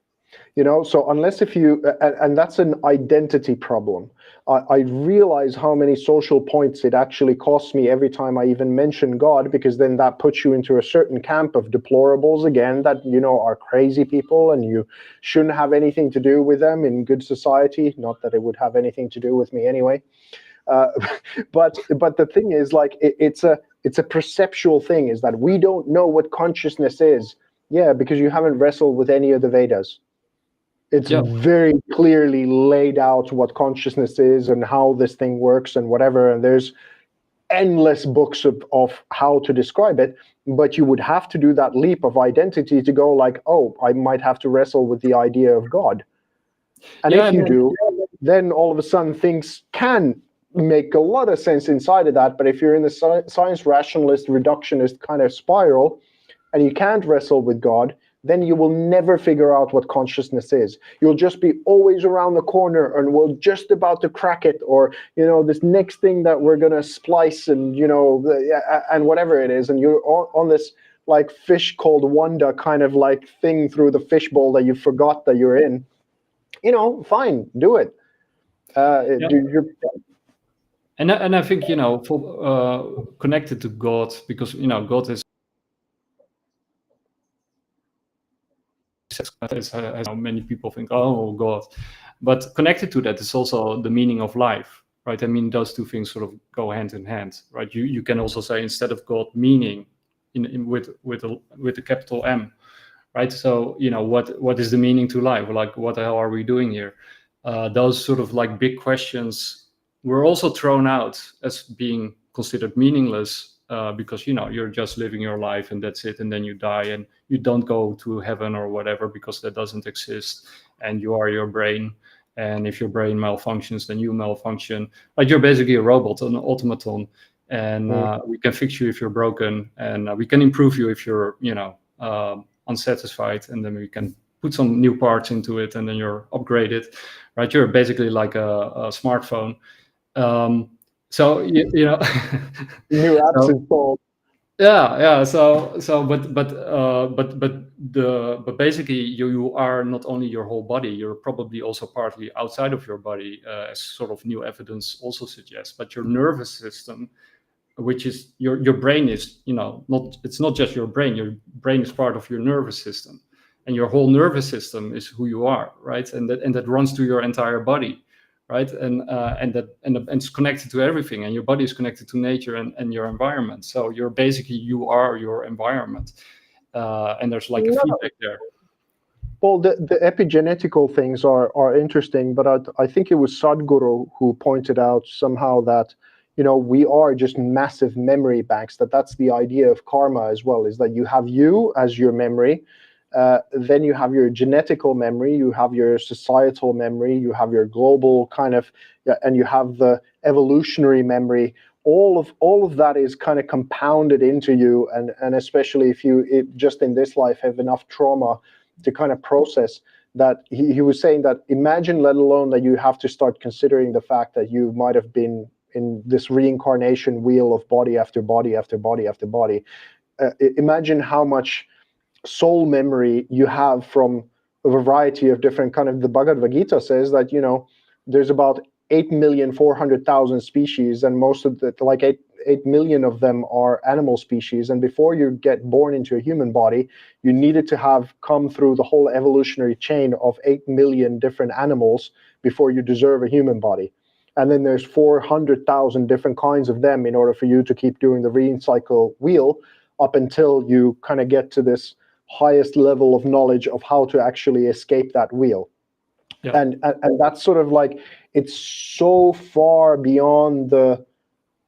So unless and that's an identity problem. I realize how many social points it actually costs me every time I even mention God, because then that puts you into a certain camp of deplorables again, that, are crazy people and you shouldn't have anything to do with them in good society. Not that it would have anything to do with me anyway. But the thing is, like, it's a perceptual thing, is that we don't know what consciousness is. Yeah, because you haven't wrestled with any of the Vedas. It's very clearly laid out what consciousness is and how this thing works and whatever. And there's endless books of how to describe it. But you would have to do that leap of identity to go like, oh, I might have to wrestle with the idea of God. And if you do, then all of a sudden things can make a lot of sense inside of that. But if you're in the science rationalist reductionist kind of spiral and you can't wrestle with God, then you will never figure out what consciousness is. You'll just be always around the corner and we're just about to crack it, or, this next thing that we're going to splice and, and whatever it is. And you're on this like fish called Wanda kind of like thing through the fishbowl that you forgot that you're in. Fine, do it. And I think, for, connected to God, because, God is, as many people think, oh God, but connected to that is also the meaning of life, right? I mean, those two things sort of go hand in hand, right? You can also say, instead of God, meaning with a capital M, right? So what is the meaning to life? Like, what the hell are we doing here? Those sort of like big questions were also thrown out as being considered meaningless. Because you're just living your life and that's it, and then you die and you don't go to heaven or whatever, because that doesn't exist, and you are your brain, and if your brain malfunctions, then you malfunction. Like, you're basically a robot, an automaton, and we can fix you if you're broken, and we can improve you if you're unsatisfied, and then we can put some new parts into it, and then you're upgraded, right? You're basically like a smartphone. So new apps installed. Yeah. So, but basically, you are not only your whole body. You're probably also partly outside of your body, as sort of new evidence also suggests. But your nervous system, which is your brain, is it's not just your brain. Your brain is part of your nervous system, and your whole nervous system is who you are, right? And that runs through your entire body. Right, and it's connected to everything, and your body is connected to nature and your environment. So you are your environment, and there's like a feedback there. Well, the epigenetical things are interesting, but I think it was Sadhguru who pointed out somehow that we are just massive memory banks. That's the idea of karma as well, is that you have you as your memory. Then you have your genetical memory, you have your societal memory, you have your global kind of, and you have the evolutionary memory. All of that is kind of compounded into you, and especially if you just in this life have enough trauma to kind of process that. He was saying that, imagine, let alone that you have to start considering the fact that you might have been in this reincarnation wheel of body after body after body after body. Imagine how much soul memory you have from a variety of different kind of. The Bhagavad Gita says that there's about 8,400,000 species, and most of the 8 million of them are animal species. And before you get born into a human body, you needed to have come through the whole evolutionary chain of 8 million different animals before you deserve a human body. And then there's 400,000 different kinds of them in order for you to keep doing the recycle wheel up until you kind of get to this highest level of knowledge of how to actually escape that wheel. Yeah. And that's sort of like, it's so far beyond the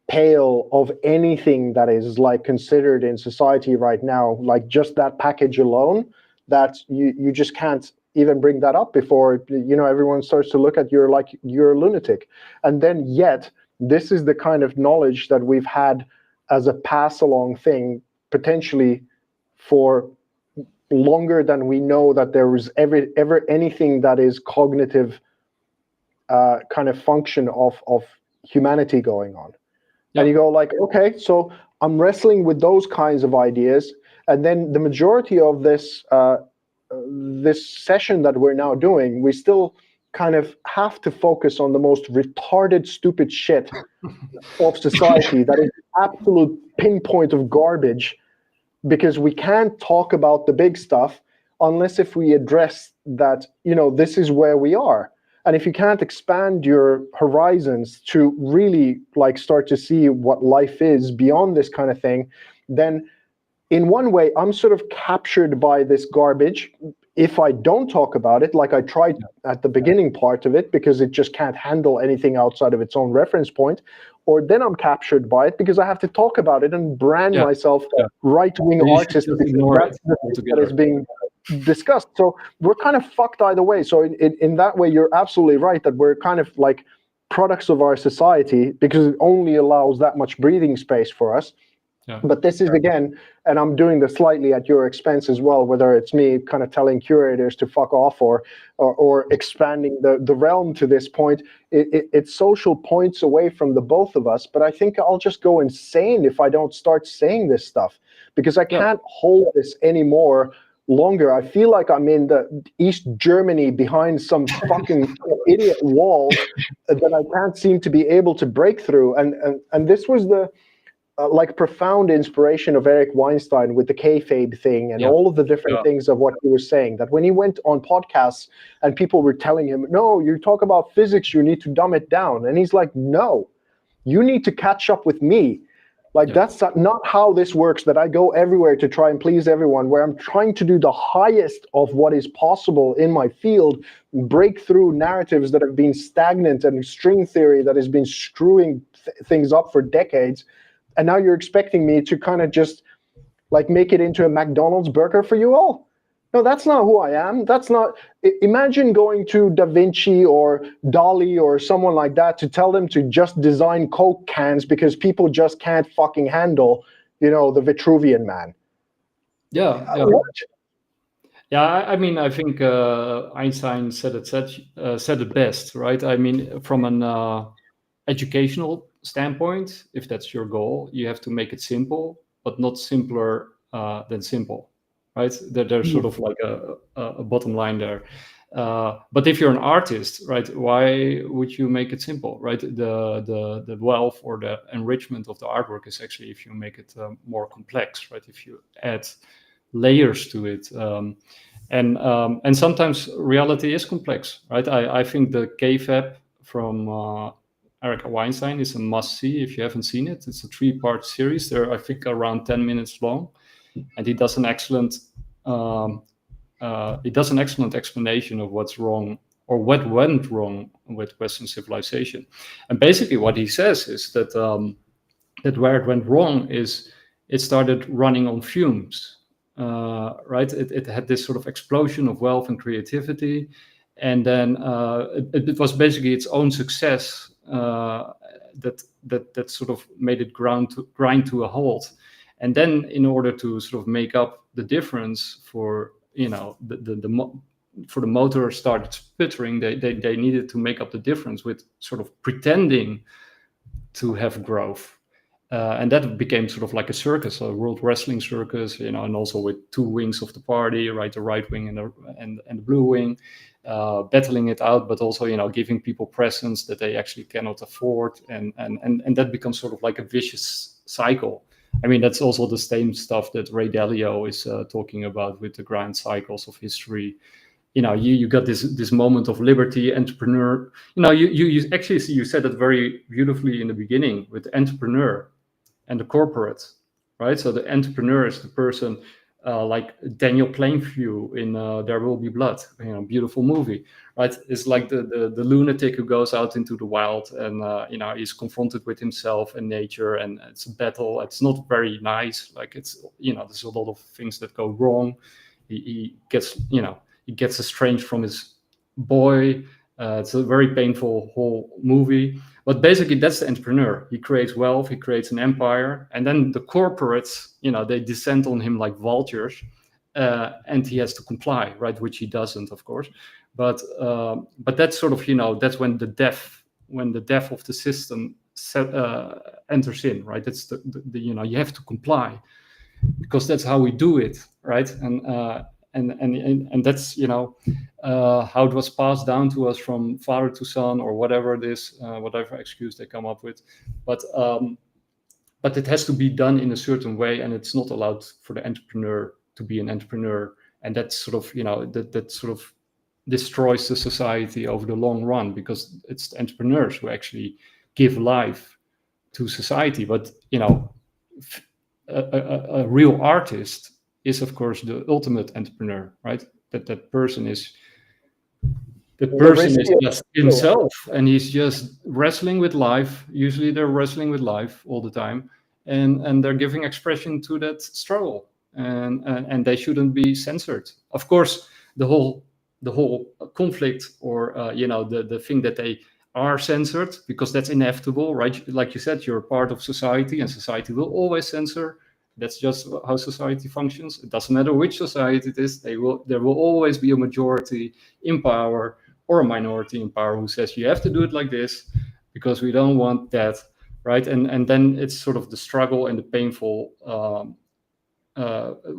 pale of anything that is like considered in society right now, like just that package alone, that you just can't even bring that up before, everyone starts to look at you like you're a lunatic. And then yet, this is the kind of knowledge that we've had as a pass along thing, potentially for longer than we know that there was ever anything that is cognitive kind of function of humanity going on. Yep. And you go like, okay, so I'm wrestling with those kinds of ideas, and then the majority of this session that we're now doing, we still kind of have to focus on the most retarded, stupid shit of society that is absolute pinpoint of garbage, because we can't talk about the big stuff unless if we address that, this is where we are. And if you can't expand your horizons to really like start to see what life is beyond this kind of thing, then in one way, I'm sort of captured by this garbage if I don't talk about it, like I tried at the beginning part of it, because it just can't handle anything outside of its own reference point. Or then I'm captured by it because I have to talk about it and brand myself right-wing artist because that's the thing that is being discussed. So we're kind of fucked either way. So in that way, you're absolutely right that we're kind of like products of our society because it only allows that much breathing space for us. Yeah. But this is, again, and I'm doing this slightly at your expense as well, whether it's me kind of telling curators to fuck off or expanding the realm to this point. It's social points away from the both of us, but I think I'll just go insane if I don't start saying this stuff, because I can't hold this anymore longer. I feel like I'm in the East Germany behind some fucking idiot wall that I can't seem to be able to break through. And this was the like profound inspiration of Eric Weinstein with the kayfabe thing and all of the different things of what he was saying, that when he went on podcasts and people were telling him, no, you talk about physics, you need to dumb it down. And he's like, no, you need to catch up with me. Like, that's not how this works, that I go everywhere to try and please everyone, where I'm trying to do the highest of what is possible in my field, break through narratives that have been stagnant and string theory that has been screwing things up for decades. And now you're expecting me to kind of just like make it into a McDonald's burger for you all? No, that's not who I am. That's not. Imagine going to Da Vinci or Dali or someone like that to tell them to just design Coke cans because people just can't fucking handle, the Vitruvian Man. Yeah. I mean, I think Einstein said it best, right? I mean, from an educational standpoint, if that's your goal, you have to make it simple, but not simpler than simple, right? There's sort of like a bottom line there. But if you're an artist, right, why would you make it simple, right? The wealth or the enrichment of the artwork is actually if you make it more complex, right? If you add layers to it. And sometimes reality is complex, right? I think the KFAB from Eric Weinstein is a must-see if you haven't seen it. It's a 3-part series. They're, I think, around 10 minutes long, and he does an excellent explanation of what's wrong or what went wrong with Western civilization. And basically, what he says is that that where it went wrong is it started running on fumes. Right? It had this sort of explosion of wealth and creativity, and then it was basically its own success that sort of made it grind to a halt. And then, in order to sort of make up the difference for for the motor started sputtering, they needed to make up the difference with sort of pretending to have growth. And that became sort of like a circus, a world wrestling circus, and also with 2 wings of the party, right, the right wing and the blue wing, battling it out, but also giving people presents that they actually cannot afford, and that becomes sort of like a vicious cycle. I mean, that's also the same stuff that Ray Dalio is talking about with the grand cycles of history. You got this moment of liberty, entrepreneur. You actually you said it very beautifully in the beginning with the entrepreneur and the corporate, right? So the entrepreneur is the person like Daniel Plainview in There Will Be Blood, beautiful movie, right? It's like the lunatic who goes out into the wild and he's confronted with himself and nature, and it's a battle. It's not very nice. Like it's there's a lot of things that go wrong. He gets he gets estranged from his boy. It's a very painful whole movie. But basically, that's the entrepreneur. He creates wealth, he creates an empire, and then the corporates, they descend on him like vultures, and he has to comply, right? Which he doesn't, of course. But that's sort of, that's when the death of the system enters in, right? That's the you have to comply, because that's how we do it, right? And that's how it was passed down to us from father to son, or whatever it is, whatever excuse they come up with. But it has to be done in a certain way, and it's not allowed for the entrepreneur to be an entrepreneur, and that's sort of that sort of destroys the society over the long run, because it's the entrepreneurs who actually give life to society. But a real artist is, of course, the ultimate entrepreneur, right? That person is just himself, and he's just wrestling with life. Usually they're wrestling with life all the time, and they're giving expression to that struggle, and they shouldn't be censored. Of course, the whole conflict, or the thing that they are censored, because that's inevitable, right? Like you said, you're a part of society, and society will always censor. That's just how society functions. It doesn't matter which society it is. There will always be a majority in power or a minority in power who says you have to do it like this because we don't want that, right? And then it's sort of the struggle and the painful,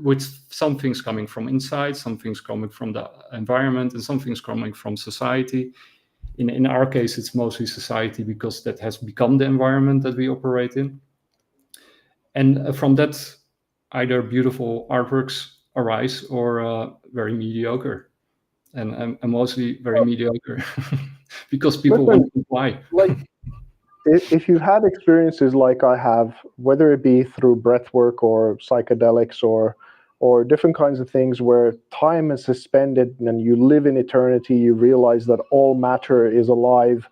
with some things coming from inside, some things coming from the environment, and some things coming from society. In our case, it's mostly society, because that has become the environment that we operate in. And from that, either beautiful artworks arise, or very mediocre, and mostly very mediocre, because people want to comply. Like, if you've had experiences like I have, whether it be through breathwork or psychedelics or different kinds of things where time is suspended and you live in eternity, you realize that all matter is alive.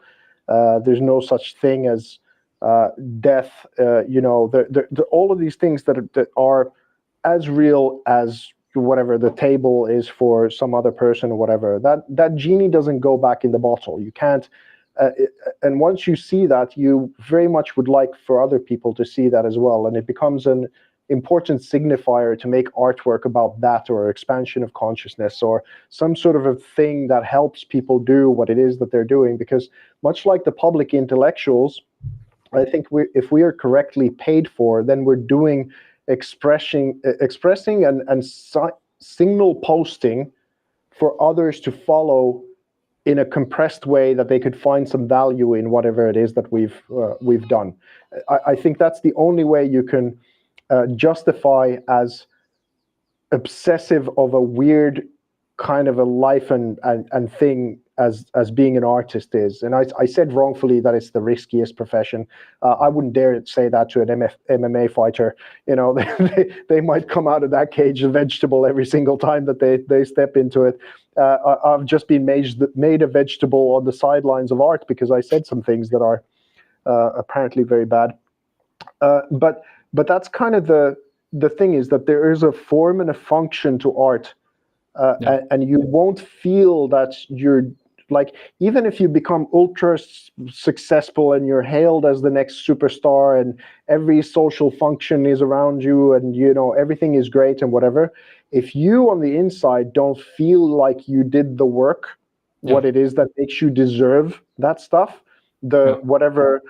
There's no such thing as death. All of these things that are as real as whatever the table is for some other person or whatever. That genie doesn't go back in the bottle. You can't. And once you see that, you very much would like for other people to see that as well, and it becomes an important signifier to make artwork about that, or expansion of consciousness, or some sort of a thing that helps people do what it is that they're doing. Because much like the public intellectuals, I think if we are correctly paid for, then we're doing expressing and signal posting for others to follow in a compressed way that they could find some value in whatever it is that we've done. I think that's the only way you can justify as obsessive of a weird kind of a life and thing as being an artist is. And I said wrongfully that it's the riskiest profession. I wouldn't dare say that to an MMA fighter. They might come out of that cage a vegetable every single time that they step into it. I've just been made a vegetable on the sidelines of art because I said some things that are apparently very bad. But that's kind of the thing, is that there is a form and a function to art. And you won't feel that you're like, even if you become ultra successful and you're hailed as the next superstar and every social function is around you and everything is great and whatever, if you on the inside don't feel like you did the work, what it is that makes you deserve that stuff, whatever,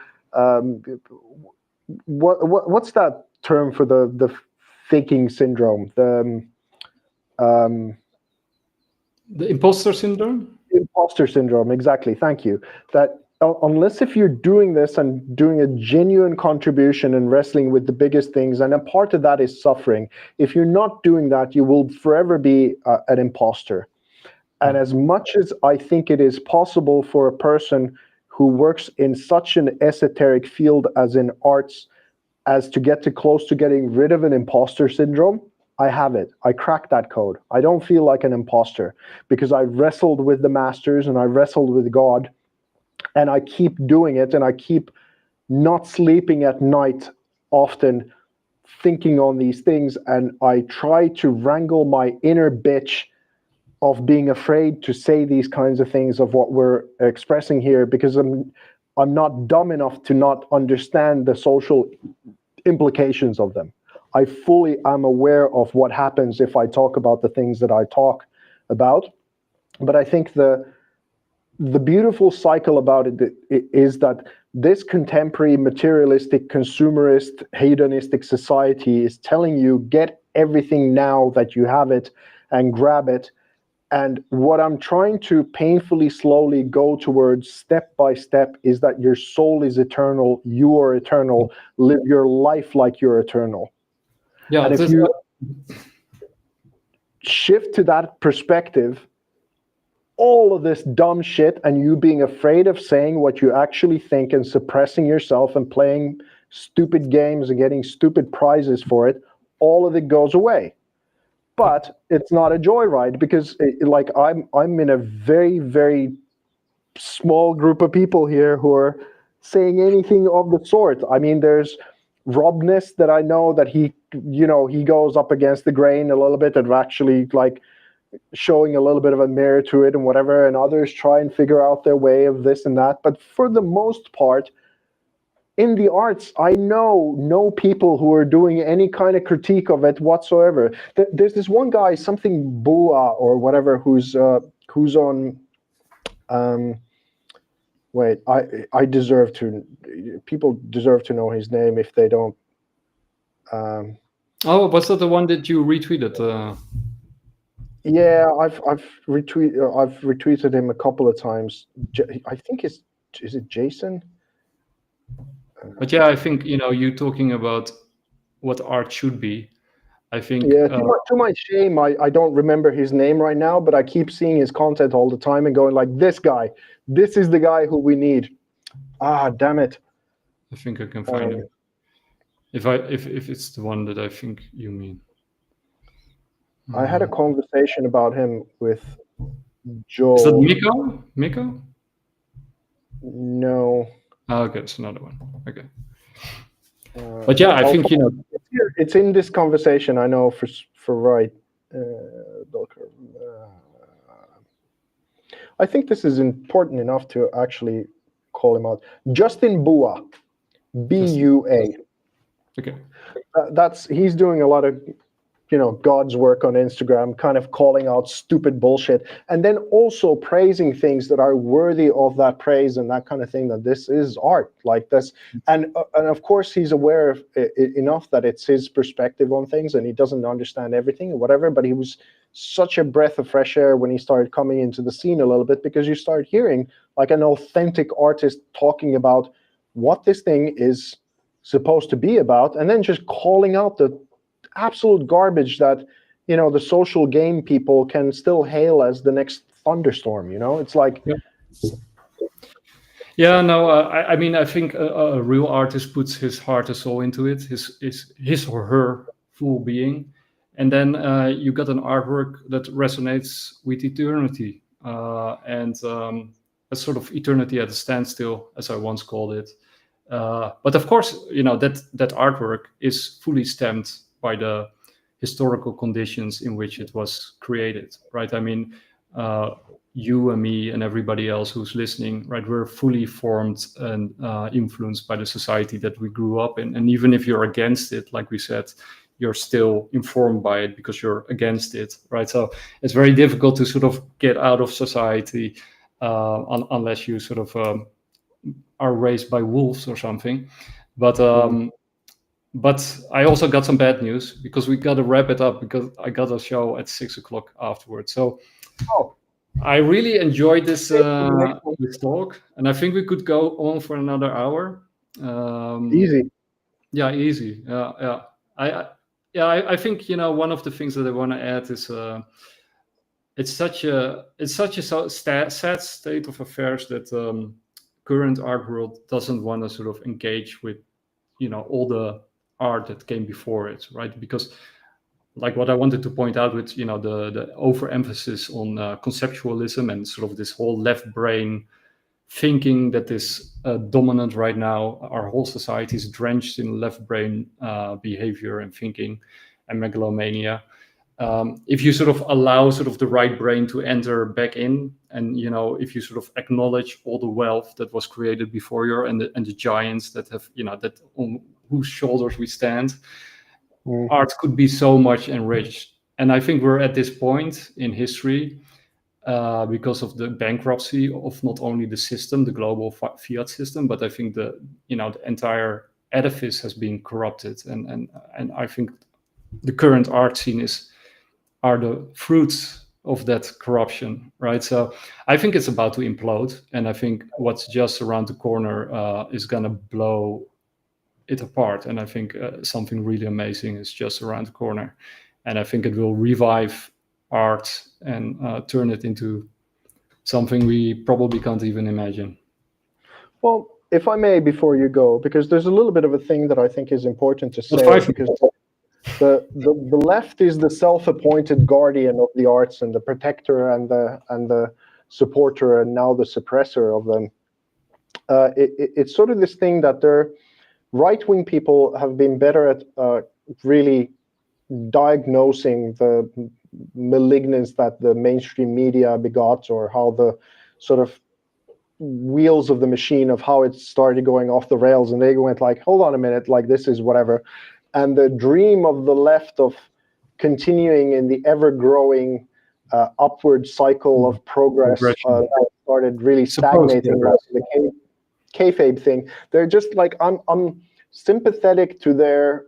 what's that term for the faking syndrome, the imposter syndrome? Imposter syndrome, exactly. Thank you. That unless if you're doing this and doing a genuine contribution and wrestling with the biggest things, and a part of that is suffering, if you're not doing that, you will forever be an imposter. And as much as I think it is possible for a person who works in such an esoteric field as in arts as to get close to getting rid of an imposter syndrome, I have it. I cracked that code. I don't feel like an imposter because I wrestled with the masters and I wrestled with God, and I keep doing it, and I keep not sleeping at night often thinking on these things, and I try to wrangle my inner bitch of being afraid to say these kinds of things of what we're expressing here, because I'm not dumb enough to not understand the social implications of them. I fully am aware of what happens if I talk about the things that I talk about. But I think the beautiful cycle about it is that this contemporary materialistic, consumerist, hedonistic society is telling you, get everything now that you have it and grab it. And what I'm trying to painfully slowly go towards step by step is that your soul is eternal, you are eternal, live your life like you're eternal. Yeah, and if you shift to that perspective, all of this dumb shit and you being afraid of saying what you actually think and suppressing yourself and playing stupid games and getting stupid prizes for it, all of it goes away. But it's not a joyride, because like I'm in a very, very small group of people here who are saying anything of the sort. I mean, there's Robness that I know that he goes up against the grain a little bit and actually like showing a little bit of a mirror to it and whatever, and others try and figure out their way of this and that. But for the most part, in the arts, I know no people who are doing any kind of critique of it whatsoever. There's this one guy, something Bua or whatever, who's on. Wait, I deserve to. People deserve to know his name if they don't. Oh, was that the one that you retweeted? Yeah, I've retweeted him a couple of times. I think is it Jason? But yeah, I think you talking about what art should be. I think Yeah, to my shame, I don't remember his name right now, but I keep seeing his content all the time and going like, this guy, this is the guy who we need. Ah, damn it! I think I can find him. If it's the one that I think you mean. I had a conversation about him with Joe. Is that Miko? Miko? No. Oh, okay, it's another one. Okay. But yeah, I think it's in this conversation. I know for right. I think this is important enough to actually call him out. Justin Bua, B-U-A. Okay. He's doing a lot of God's work on Instagram, kind of calling out stupid bullshit, and then also praising things that are worthy of that praise and that kind of thing, that this is art like this. And of course he's aware of enough that it's his perspective on things and he doesn't understand everything or whatever, but he was such a breath of fresh air when he started coming into the scene a little bit, because you start hearing like an authentic artist talking about what this thing is supposed to be about, and then just calling out the absolute garbage that the social game people can still hail as the next thunderstorm. It's like I mean, I think a real artist puts his heart and soul into it, his or her full being, and then you got an artwork that resonates with eternity, and a sort of eternity at a standstill, as I once called it. But of course, that artwork is fully stamped by the historical conditions in which it was created, right? I mean, you and me and everybody else who's listening, right? We're fully formed and influenced by the society that we grew up in. And even if you're against it, like we said, you're still informed by it because you're against it, right? So it's very difficult to sort of get out of society unless you sort of are raised by wolves or something. But I also got some bad news, because we got to wrap it up, because I got a show at 6:00 afterwards. So I really enjoyed this talk, and I think we could go on for another hour. Easy. Yeah, easy. I think one of the things that I want to add is it's such a sad state of affairs that current art world doesn't want to sort of engage with all the art that came before it, right? Because like what I wanted to point out with the overemphasis on conceptualism and sort of this whole left brain thinking that is dominant right now. Our whole society is drenched in left brain behavior and thinking and megalomania. if you sort of allow sort of the right brain to enter back in, and if you sort of acknowledge all the wealth that was created before you, and the giants that have that on whose shoulders we stand, art could be so much enriched. And I think we're at this point in history because of the bankruptcy of not only the system, the global fiat system, but I think the entire edifice has been corrupted, and I think the current art scene are the fruits of that corruption, right? So I think it's about to implode, and I think what's just around the corner is gonna blow it apart. And I think something really amazing is just around the corner, and I think it will revive art and turn it into something we probably can't even imagine. Well, if I may, before you go, because there's a little bit of a thing that I think is important to say, because the left is the self-appointed guardian of the arts and the protector and the supporter and now the suppressor of them. It's sort of this thing that their right-wing people have been better at really diagnosing the malignance that the mainstream media begot, or how the sort of wheels of the machine of how it started going off the rails, and they went like, hold on a minute, like this is whatever. And the dream of the left of continuing in the ever-growing upward cycle of progress started really stagnating. The kayfabe thing. They're just like, I'm sympathetic to their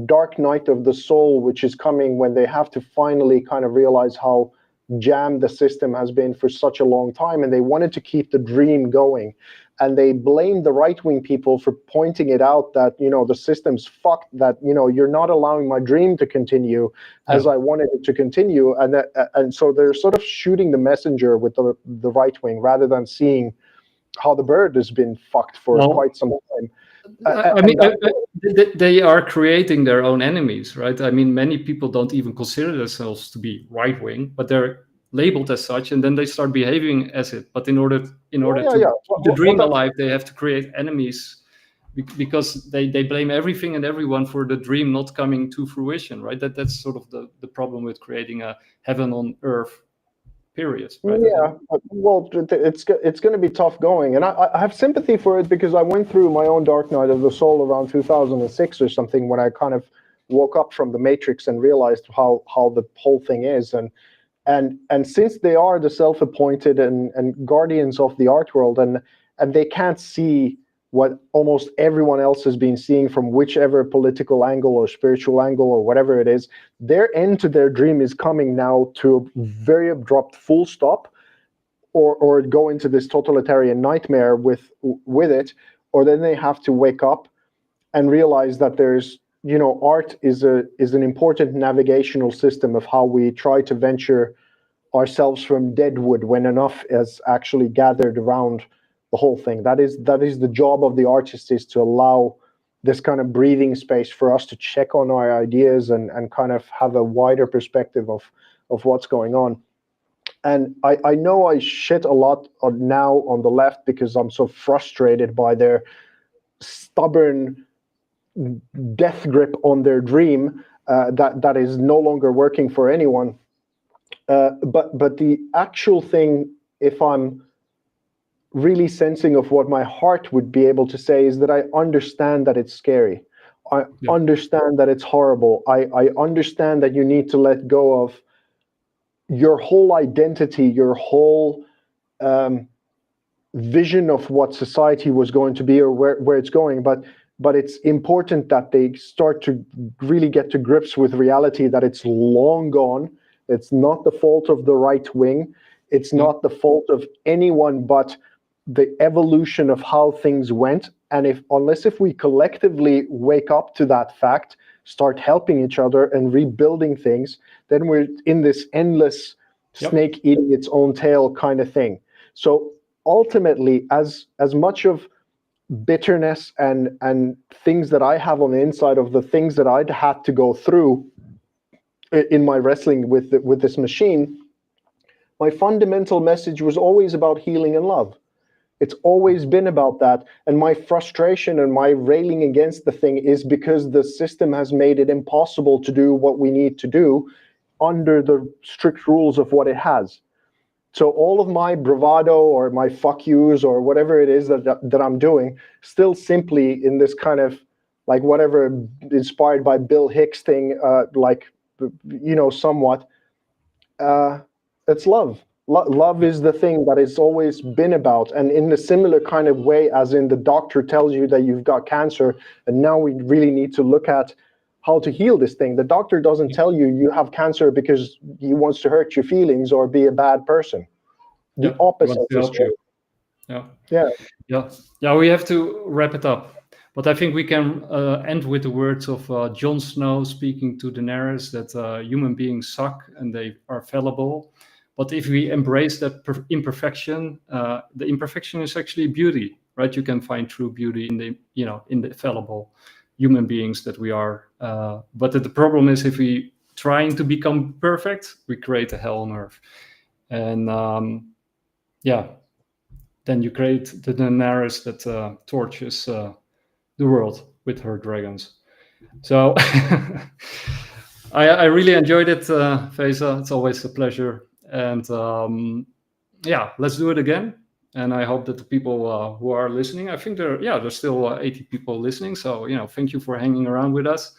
dark night of the soul, which is coming when they have to finally kind of realize how jammed the system has been for such a long time, and they wanted to keep the dream going. And they blamed the right-wing people for pointing it out that, the system's fucked, that, you're not allowing my dream to continue as I wanted it to continue. And so they're sort of shooting the messenger with the right-wing, rather than seeing how the bird has been fucked for quite some time. I mean, they are creating their own enemies, right? I mean, many people don't even consider themselves to be right-wing, but they're labeled as such, and then they start behaving as it. But in order to keep the dream alive, they have to create enemies, because they blame everything and everyone for the dream not coming to fruition, right? That's sort of the problem with creating a heaven on earth period, right? Yeah, well, it's going to be tough going, and I have sympathy for it, because I went through my own dark night of the soul around 2006 or something, when I kind of woke up from the matrix and realized how the whole thing is. And since they are the self-appointed and guardians of the art world, and they can't see what almost everyone else has been seeing from whichever political angle or spiritual angle or whatever it is, their end to their dream is coming now to a very abrupt full stop, or go into this totalitarian nightmare with it, or then they have to wake up and realize that there's, art is an important navigational system of how we try to venture ourselves from deadwood when enough is actually gathered around the whole thing. That is the job of the artist, is to allow this kind of breathing space for us to check on our ideas and kind of have a wider perspective of what's going on. And I know I shit a lot now on the left, because I'm so frustrated by their stubborn death grip on their dream that is no longer working for anyone. But the actual thing, if I'm really sensing of what my heart would be able to say, is that I understand that it's scary. I understand that it's horrible. I understand that you need to let go of your whole identity, your whole vision of what society was going to be, or where it's going. But it's important that they start to really get to grips with reality, that it's long gone. It's not the fault of the right wing. It's not the fault of anyone but the evolution of how things went. And unless we collectively wake up to that fact, start helping each other and rebuilding things, then we're in this endless snake eating its own tail kind of thing. So ultimately, as much of bitterness and things that I have on the inside of the things that I'd had to go through in my wrestling with this machine, my fundamental message was always about healing and love. It's always been about that. And my frustration and my railing against the thing is because the system has made it impossible to do what we need to do under the strict rules of what it has. So all of my bravado or my fuck yous or whatever it is that I'm doing, still simply in this kind of like whatever inspired by Bill Hicks thing, like, you know, somewhat. It's love. Love is the thing that it's always been about, and in a similar kind of way as in the doctor tells you that you've got cancer, and now we really need to look at how to heal this thing. The doctor doesn't tell you you have cancer because he wants to hurt your feelings or be a bad person. The opposite is true. Yeah. We have to wrap it up, but I think we can end with the words of Jon Snow speaking to Daenerys that human beings suck and they are fallible. But if we embrace that imperfection, the imperfection is actually beauty, right? You can find true beauty in the fallible human beings that we are. But the problem is if we trying to become perfect, we create a hell on earth. And then you create the Daenerys that torches the world with her dragons. So I really enjoyed it, Vesa. It's always a pleasure. And let's do it again. And I hope that the people who are listening, I think there's still 80 people listening. So, thank you for hanging around with us.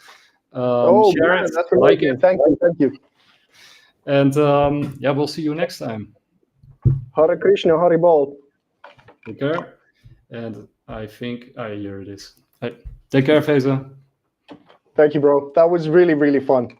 Share it, that's like it. Thank you. And we'll see you next time. Hare Krishna, Hare Bol. Take care. And I think here it is. Take care, Vesa. Thank you, bro. That was really, really fun.